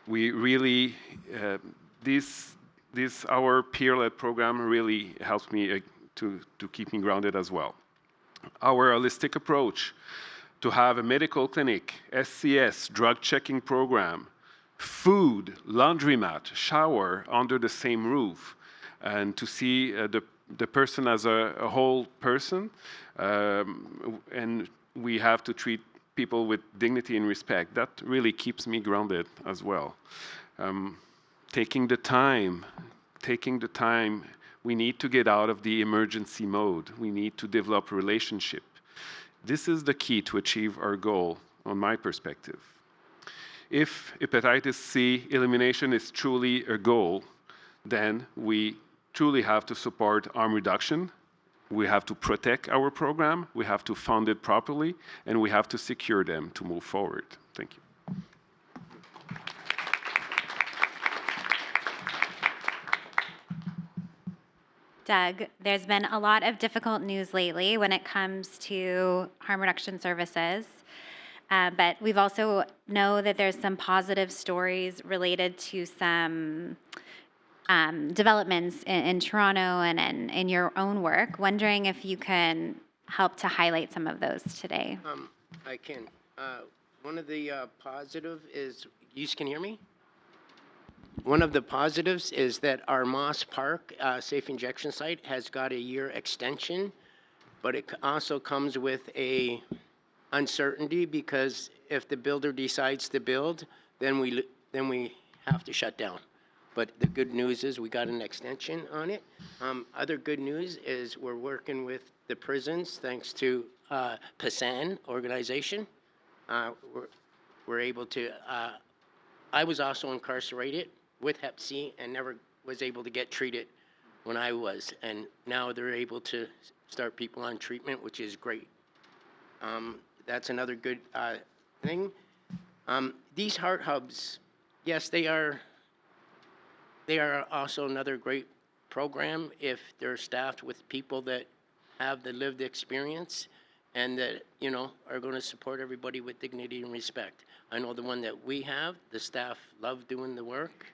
Speaker 4: We really, our peer-led program really helps me to keep me grounded as well. Our holistic approach to have a medical clinic, SCS, drug checking program, food, laundromat, shower under the same roof, and to see the person as a whole person, and we have to treat people with dignity and respect. That really keeps me grounded as well. Taking the time, we need to get out of the emergency mode. We need to develop relationship. This is the key to achieve our goal on my perspective. If hepatitis C elimination is truly a goal, then we truly have to support harm reduction. We have to protect our program, we have to fund it properly, and we have to secure them to move forward. Thank you.
Speaker 1: Doug, there's been a lot of difficult news lately when it comes to harm reduction services. But we've also know that there's some positive stories related to some developments in Toronto and in your own work. Wondering if you can help to highlight some of those today.
Speaker 2: I can. One of the positive is, you can hear me? One of the positives is that our Moss Park safe injection site has got a year extension, but it also comes with a uncertainty, because if the builder decides to build, then we have to shut down. But the good news is we got an extension on it. Other good news is we're working with the prisons, thanks to PASAN organization. We're able to, I was also incarcerated with Hep C and never was able to get treated when I was. And now they're able to start people on treatment, which is great. That's another good thing. These heart hubs, yes, they are also another great program if they're staffed with people that have the lived experience and that, you know, are going to support everybody with dignity and respect. I know the one that we have, the staff love doing the work.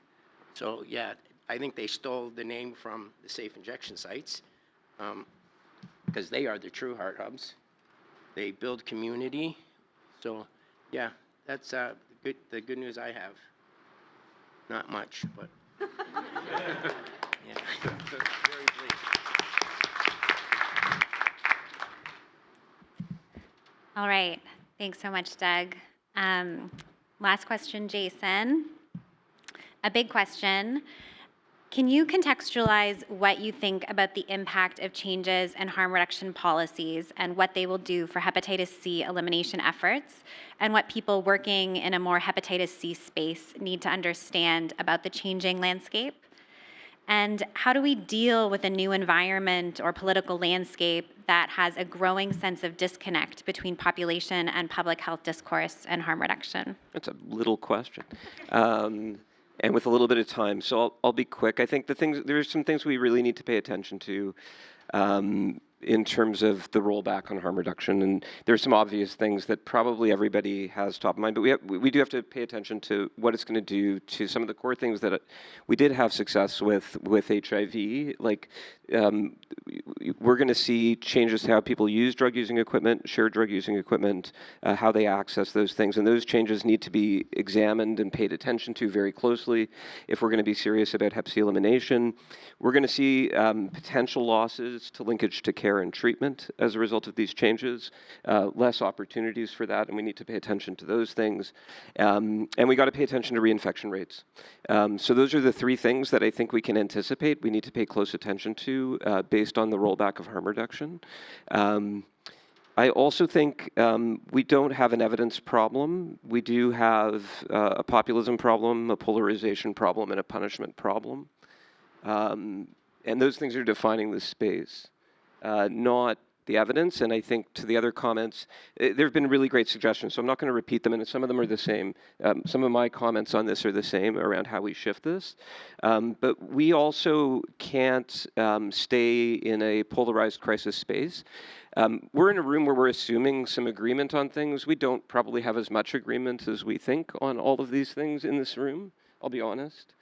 Speaker 2: So yeah, I think they stole the name from the safe injection sites, because they are the true heart hubs. They build community. So yeah, that's the good news I have. Not much, but yeah. Very pleased.
Speaker 1: All right. Thanks so much, Doug. Last question, Jason. A big question. Can you contextualize what you think about the impact of changes in harm reduction policies and what they will do for hepatitis C elimination efforts, and what people working in a more hepatitis C space need to understand about the changing landscape? And how do we deal with a new environment or political landscape that has a growing sense of disconnect between population and public health discourse and harm reduction?
Speaker 3: That's a little question. And with a little bit of time, so I'll be quick. I think there's some things we really need to pay attention to in terms of the rollback on harm reduction, and there's some obvious things that probably everybody has top of mind, but we do have to pay attention to what it's going to do to some of the core things that we did have success with HIV. Like, we're going to see changes to how people use drug-using equipment, share drug-using equipment, how they access those things, and those changes need to be examined and paid attention to very closely if we're going to be serious about Hep C elimination. We're going to see potential losses to linkage to care and treatment as a result of these changes, less opportunities for that, and we need to pay attention to those things. And we got to pay attention to reinfection rates. So those are the three things that I think we can anticipate we need to pay close attention to based on the rollback of harm reduction. I also think we don't have an evidence problem. We do have a populism problem, a polarization problem, and a punishment problem. And those things are defining the space, not the evidence. And I think to the other comments, there have been really great suggestions, so I'm not going to repeat them, and some of them are the same. Some of my comments on this are the same around how we shift this. But we also can't stay in a polarized crisis space. We're in a room where we're assuming some agreement on things. We don't probably have as much agreement as we think on all of these things in this room, I'll be honest.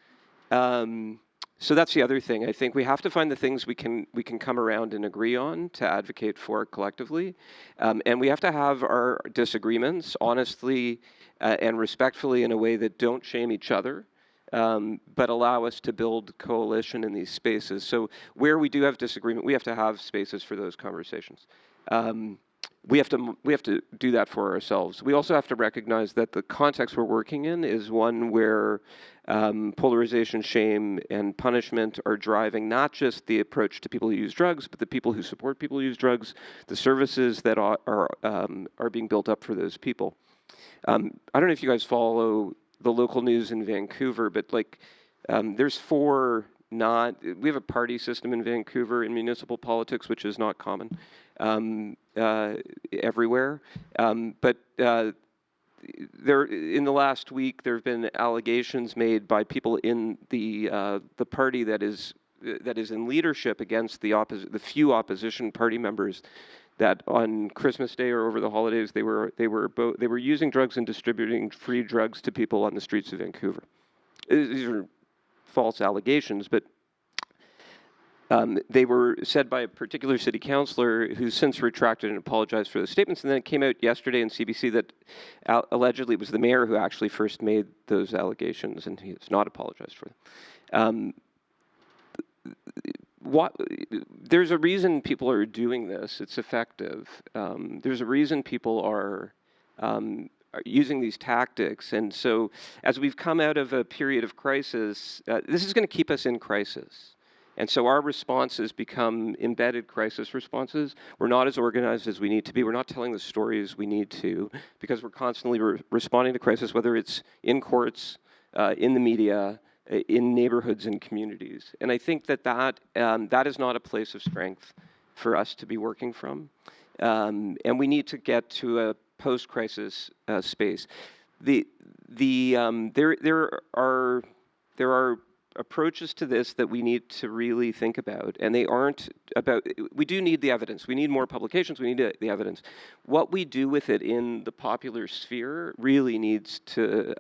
Speaker 3: So that's the other thing. I think we have to find the things we can come around and agree on to advocate for collectively. And we have to have our disagreements honestly and respectfully in a way that don't shame each other, but allow us to build coalition in these spaces. So where we do have disagreement, we have to have spaces for those conversations. We have to do that for ourselves. We also have to recognize that the context we're working in is one where polarization, shame, and punishment are driving not just the approach to people who use drugs, but the people who support people who use drugs, the services that are being built up for those people. I don't know if you guys follow the local news in Vancouver, but like there's we have a party system in Vancouver in municipal politics, which is not common everywhere. But in the last week, there have been allegations made by people in the party that is in leadership against the few opposition party members, that on Christmas Day or over the holidays they were using drugs and distributing free drugs to people on the streets of Vancouver. These are false allegations, but they were said by a particular city councillor who's since retracted and apologized for the statements. And then it came out yesterday in CBC that allegedly it was the mayor who actually first made those allegations, and he has not apologized for them. There's a reason people are doing this. It's effective. There's a reason people are using these tactics. And so as we've come out of a period of crisis, this is going to keep us in crisis. And so our responses become embedded crisis responses. We're not as organized as we need to be. We're not telling the stories we need to, because we're constantly responding to crisis, whether it's in courts, in the media, in neighborhoods and communities. And I think that is not a place of strength for us to be working from. And we need to get to a post-crisis space. There are approaches to this that we need to really think about, and they aren't about, we do need the evidence. We need more publications, we need the evidence. What we do with it in the popular sphere really needs to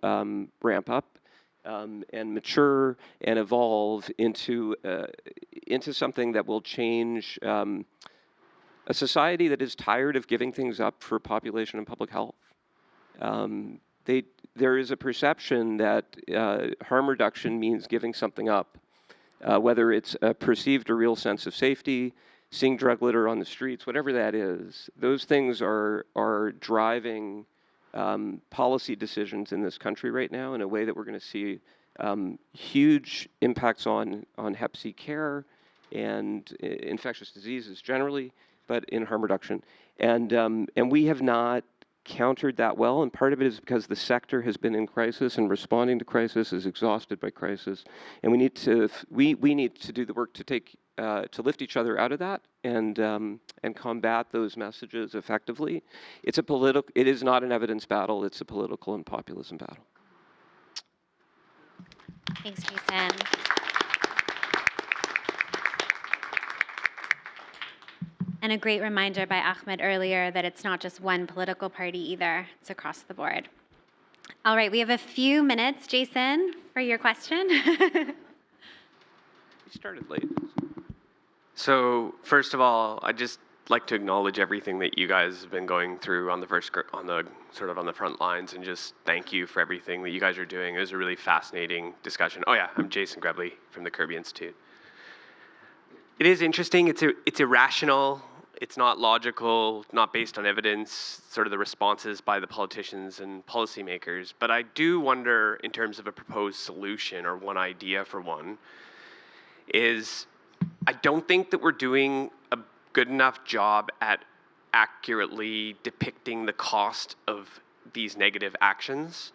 Speaker 3: ramp up and mature and evolve into something that will change a society that is tired of giving things up for population and public health. There is a perception that harm reduction means giving something up, whether it's a perceived or real sense of safety, seeing drug litter on the streets, whatever that is. Those things are driving policy decisions in this country right now in a way that we're going to see huge impacts on Hep C care and infectious diseases generally, but in harm reduction. And we have not countered that well, and part of it is because the sector has been in crisis, and responding to crisis is exhausted by crisis, and we need to do the work to lift each other out of that and combat those messages effectively. It is not an evidence battle; it's a political and populism battle.
Speaker 1: Thanks, Jason. And a great reminder by Ahmed earlier that it's not just one political party either, it's across the board. All right, we have a few minutes, Jason, for your question.
Speaker 3: You started late.
Speaker 7: So first of all, I'd just like to acknowledge everything that you guys have been going through on the front lines, and just thank you for everything that you guys are doing. It was a really fascinating discussion. Oh yeah, I'm Jason Grebley from the Kirby Institute. It is interesting. It's irrational. It's not logical, not based on evidence, sort of the responses by the politicians and policymakers. But I do wonder, in terms of a proposed solution or one idea for one, is I don't think that we're doing a good enough job at accurately depicting the cost of these negative actions.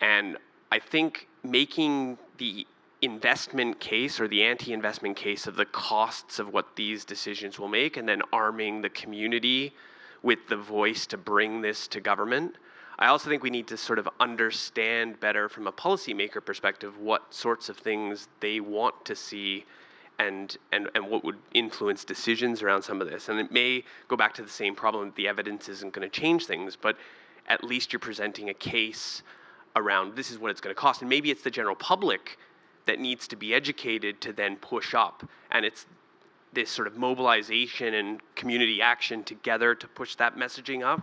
Speaker 7: And I think making the investment case or the anti-investment case of the costs of what these decisions will make, and then arming the community with the voice to bring this to government. I also think we need to sort of understand better from a policymaker perspective what sorts of things they want to see and what would influence decisions around some of this. And it may go back to the same problem that the evidence isn't going to change things, but at least you're presenting a case around this is what it's going to cost. And maybe it's the general public that needs to be educated to then push up. And it's this sort of mobilization and community action together to push that messaging up.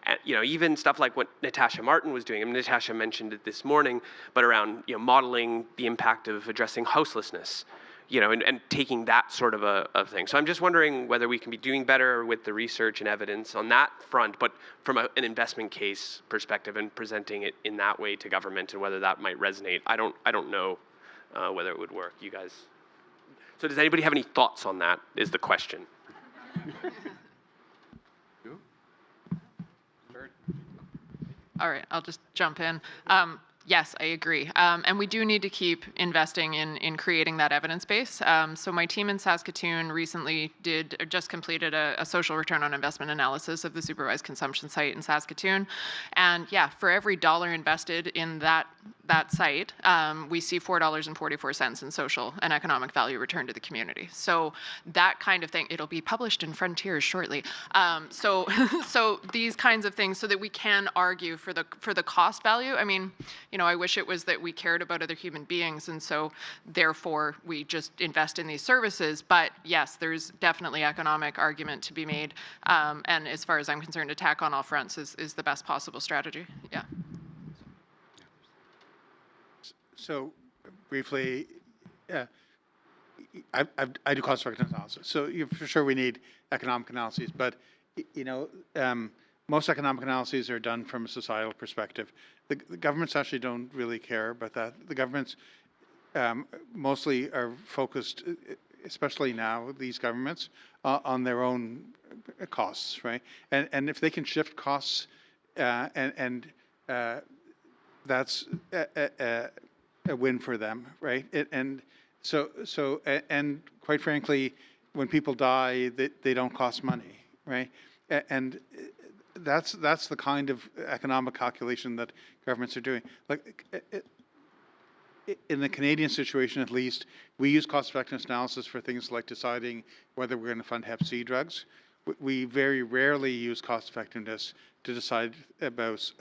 Speaker 7: And, even stuff like what Natasha Martin was doing. I mean, Natasha mentioned it this morning, but around, modeling the impact of addressing houselessness, and taking that sort of a thing. So I'm just wondering whether we can be doing better with the research and evidence on that front, but from an investment case perspective and presenting it in that way to government, and whether that might resonate. I don't know whether it would work. You guys. So does anybody have any thoughts on that is the question.
Speaker 6: All right, I'll just jump in. Yes, I agree. And we do need to keep investing in creating that evidence base. So my team in Saskatoon recently just completed a social return on investment analysis of the supervised consumption site in Saskatoon. And yeah, for every dollar invested in that site, we see $4.44 in social and economic value returned to the community. So that kind of thing, it'll be published in Frontiers shortly. So these kinds of things, so that we can argue for the cost value. I mean, I wish it was that we cared about other human beings, and so therefore we just invest in these services. But yes, there's definitely economic argument to be made, and as far as I'm concerned, attack on all fronts is the best possible strategy. Yeah.
Speaker 5: So briefly, I do cost effectiveness analysis. So for sure we need economic analyses, but most economic analyses are done from a societal perspective. The governments actually don't really care about that. The governments mostly are focused, especially now, these governments, on their own costs, right? And if they can shift costs, and that's a win for them, right? And quite frankly, when people die, they don't cost money, right? And that's the kind of economic calculation that governments are doing. Like in the Canadian situation, at least, we use cost effectiveness analysis for things like deciding whether we're going to fund CanHepC drugs. We very rarely use cost effectiveness to decide about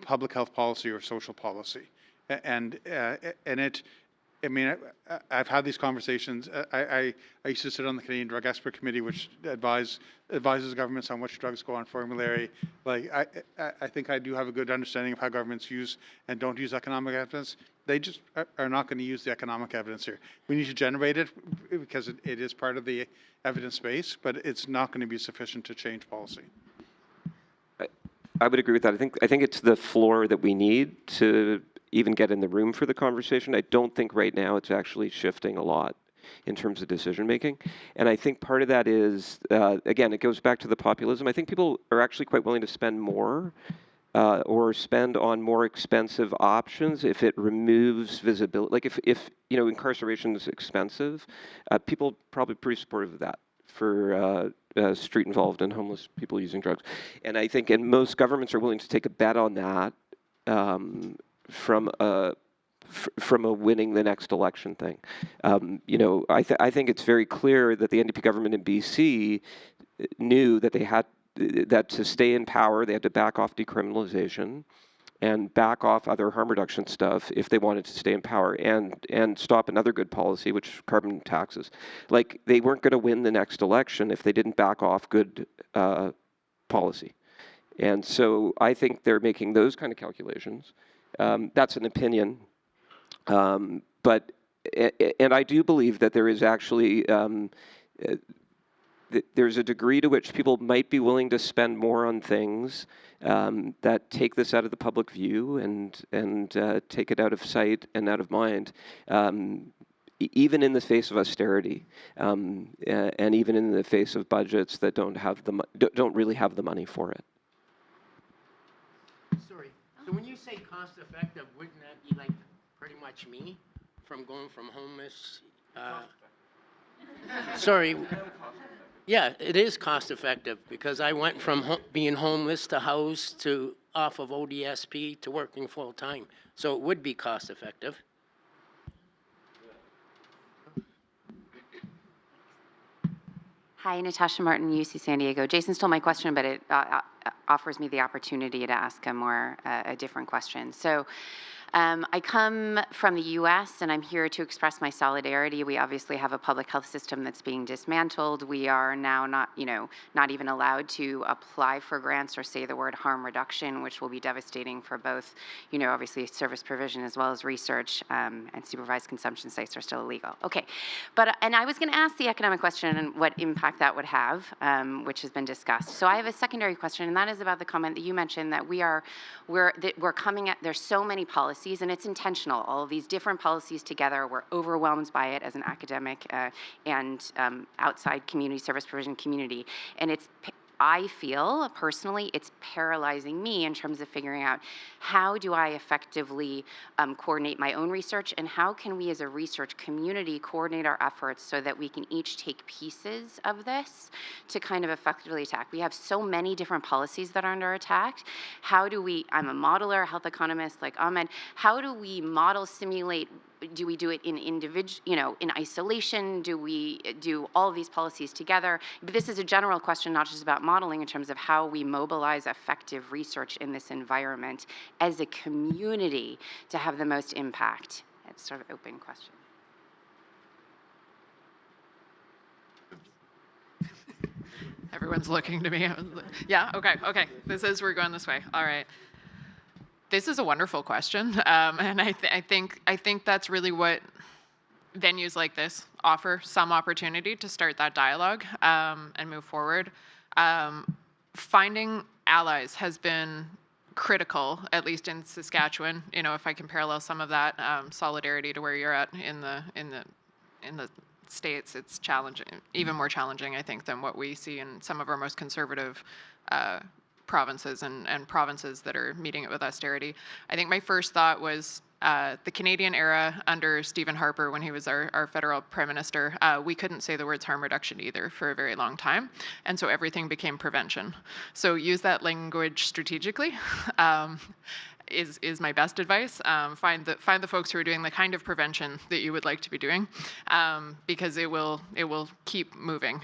Speaker 5: public health policy or social policy. And I've had these conversations. I used to sit on the Canadian Drug Expert Committee, which advises governments on which drugs go on formulary. Like, I think I do have a good understanding of how governments use and don't use economic evidence. They just are not going to use the economic evidence here. We need to generate it because it is part of the evidence base, but it's not going to be sufficient to change policy.
Speaker 3: I would agree with that. I think it's the floor that we need to even get in the room for the conversation. I don't think right now it's actually shifting a lot in terms of decision making. And I think part of that is, again, it goes back to the populism. I think people are actually quite willing to spend more or spend on more expensive options if it removes visibility. Like if incarceration is expensive, people are probably pretty supportive of that for street involved and homeless people using drugs. And I think most governments are willing to take a bet on that from a winning the next election thing. I think it's very clear that the NDP government in BC knew that they had that to stay in power, they had to back off decriminalization and back off other harm reduction stuff if they wanted to stay in power, and stop another good policy, which carbon taxes. Like, they weren't going to win the next election if they didn't back off good policy. And so I think they're making those kind of calculations. That's an opinion. But I do believe that there is actually there's a degree to which people might be willing to spend more on things that take this out of the public view and take it out of sight and out of mind, even in the face of austerity, and even in the face of budgets that don't really have the money for it.
Speaker 2: Sorry. So when you say cost effective, wouldn't that be like pretty much me from going from homeless? Sorry. Yeah, it is cost effective because I went from being homeless to house to off of ODSP to working full time. So it would be cost effective.
Speaker 8: Hi, Natasha Martin, UC San Diego. Jason stole my question, but it offers me the opportunity to ask a different question. So I come from the U.S. and I'm here to express my solidarity. We obviously have a public health system that's being dismantled. We are now not even allowed to apply for grants or say the word harm reduction, which will be devastating for both, obviously service provision as well as research, and supervised consumption sites are still illegal. Okay, and I was going to ask the economic question and what impact that would have, which has been discussed. So I have a secondary question, and that is about the comment that you mentioned that we're coming at, there's so many policies, and it's intentional. All of these different policies together, we're overwhelmed by it as an academic and outside community, service provision community. And it's I feel personally it's paralyzing me in terms of figuring out how do I effectively coordinate my own research, and how can we as a research community coordinate our efforts so that we can each take pieces of this to kind of effectively attack. We have so many different policies that are under attack. How do we, I'm a modeler, a health economist like Ahmed, how do we model, simulate, do we do it in in isolation? Do we do all of these policies together? But this is a general question, not just about modeling, in terms of how we mobilize effective research in this environment as a community to have the most impact. It's sort of an open question.
Speaker 6: Everyone's looking to me. Yeah, okay. We're going this way. All right. This is a wonderful question, and I think that's really what venues like this offer, some opportunity to start that dialogue and move forward. Finding allies has been critical, at least in Saskatchewan. If I can parallel some of that solidarity to where you're at in the States, it's challenging, even more challenging, I think, than what we see in some of our most conservative provinces and provinces that are meeting it with austerity. I think my first thought was the Canadian era under Stephen Harper, when he was our federal prime minister, we couldn't say the words harm reduction either for a very long time. And so everything became prevention. So use that language strategically. Is my best advice. Find the folks who are doing the kind of prevention that you would like to be doing, because it will keep moving.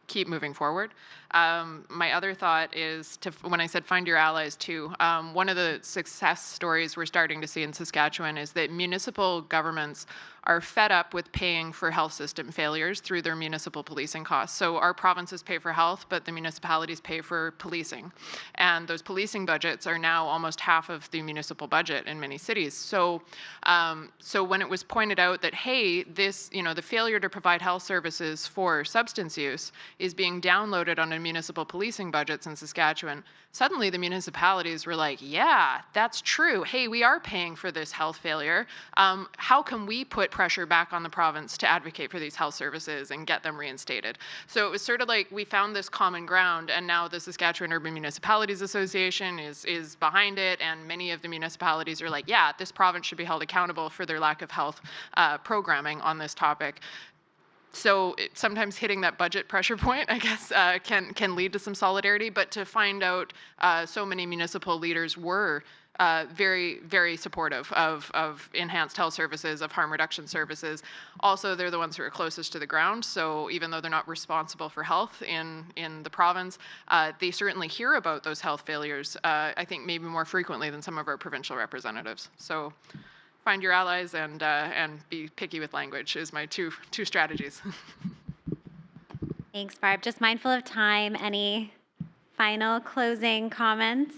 Speaker 6: Keep moving forward. My other thought is when I said find your allies too, one of the success stories we're starting to see in Saskatchewan is that municipal governments are fed up with paying for health system failures through their municipal policing costs. So our provinces pay for health, but the municipalities pay for policing. And those policing budgets are now almost half of the municipal budget in many cities. So when it was pointed out that, hey, the failure to provide health services for substance use is being downloaded on municipal policing budgets in Saskatchewan, suddenly the municipalities were like, yeah, that's true. Hey, we are paying for this health failure. How can we put pressure back on the province to advocate for these health services and get them reinstated? So it was sort of like we found this common ground, and now the Saskatchewan Urban Municipalities Association is behind it, and many of the municipalities are like, yeah, this province should be held accountable for their lack of health programming on this topic. So sometimes hitting that budget pressure point, I guess, can lead to some solidarity. But to find out so many municipal leaders were very, very supportive of enhanced health services, of harm reduction services. Also, they're the ones who are closest to the ground. So even though they're not responsible for health in the province, they certainly hear about those health failures, I think maybe more frequently than some of our provincial representatives. So find your allies and be picky with language is my two strategies.
Speaker 1: Thanks, Barb. Just mindful of time. Any final closing comments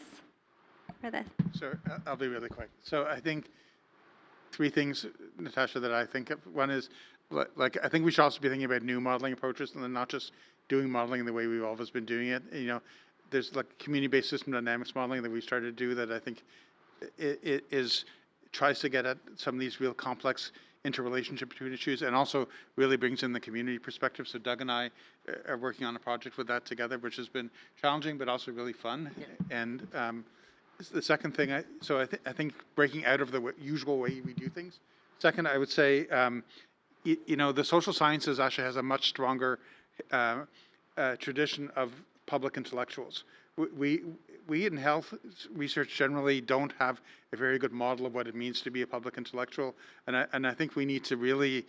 Speaker 1: for this?
Speaker 5: Sure, I'll be really quick. So I think three things, Natasha, that I think of. One is, I think we should also be thinking about new modeling approaches and then not just doing modeling the way we've always been doing it. There's community-based system dynamics modeling that we started to do that I think it tries to get at some of these real complex interrelationship between issues, and also really brings in the community perspective. So Doug and I are working on a project with that together, which has been challenging but also really fun. Yeah. And the second thing, I think breaking out of the usual way we do things. Second, I would say, the social sciences actually has a much stronger tradition of public intellectuals. We in health research generally don't have a very good model of what it means to be a public intellectual, and I think we need to really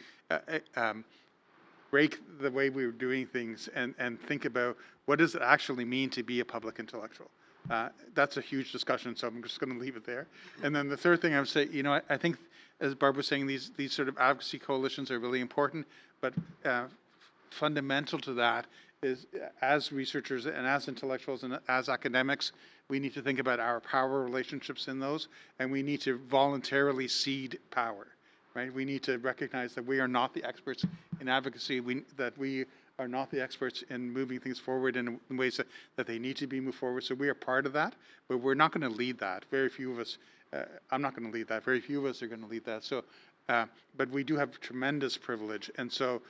Speaker 5: break the way we're doing things and think about what does it actually mean to be a public intellectual. That's a huge discussion, so I'm just going to leave it there. And then the third thing I would say, I think, as Barb was saying, these sort of advocacy coalitions are really important, but fundamental to that is, as researchers and as intellectuals and as academics, we need to think about our power relationships in those, and we need to voluntarily cede power, right? We need to recognize that we are not the experts in advocacy, that we are not the experts in moving things forward in ways that they need to be moved forward. So we are part of that, but we're not going to lead that. Very few of us, I'm not going to lead that. Very few of us are going to lead that. So, but we do have tremendous privilege. And so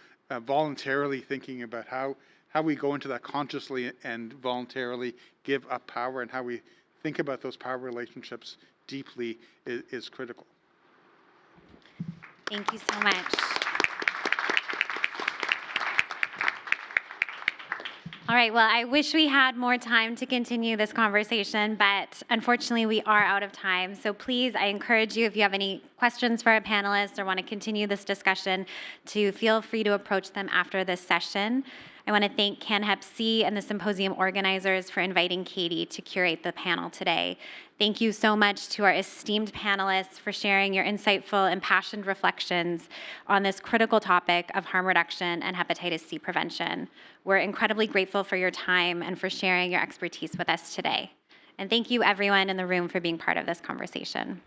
Speaker 5: voluntarily thinking about how we go into that consciously and voluntarily give up power, and how we think about those power relationships deeply is critical.
Speaker 1: Thank you so much. All right, well, I wish we had more time to continue this conversation, but unfortunately we are out of time. So please, I encourage you, if you have any questions for our panelists or want to continue this discussion, to feel free to approach them after this session. I want to thank CanHepC and the symposium organizers for inviting CATIE to curate the panel today. Thank you so much to our esteemed panelists for sharing your insightful, impassioned reflections on this critical topic of harm reduction and hepatitis C prevention. We're incredibly grateful for your time and for sharing your expertise with us today. And thank you everyone in the room for being part of this conversation.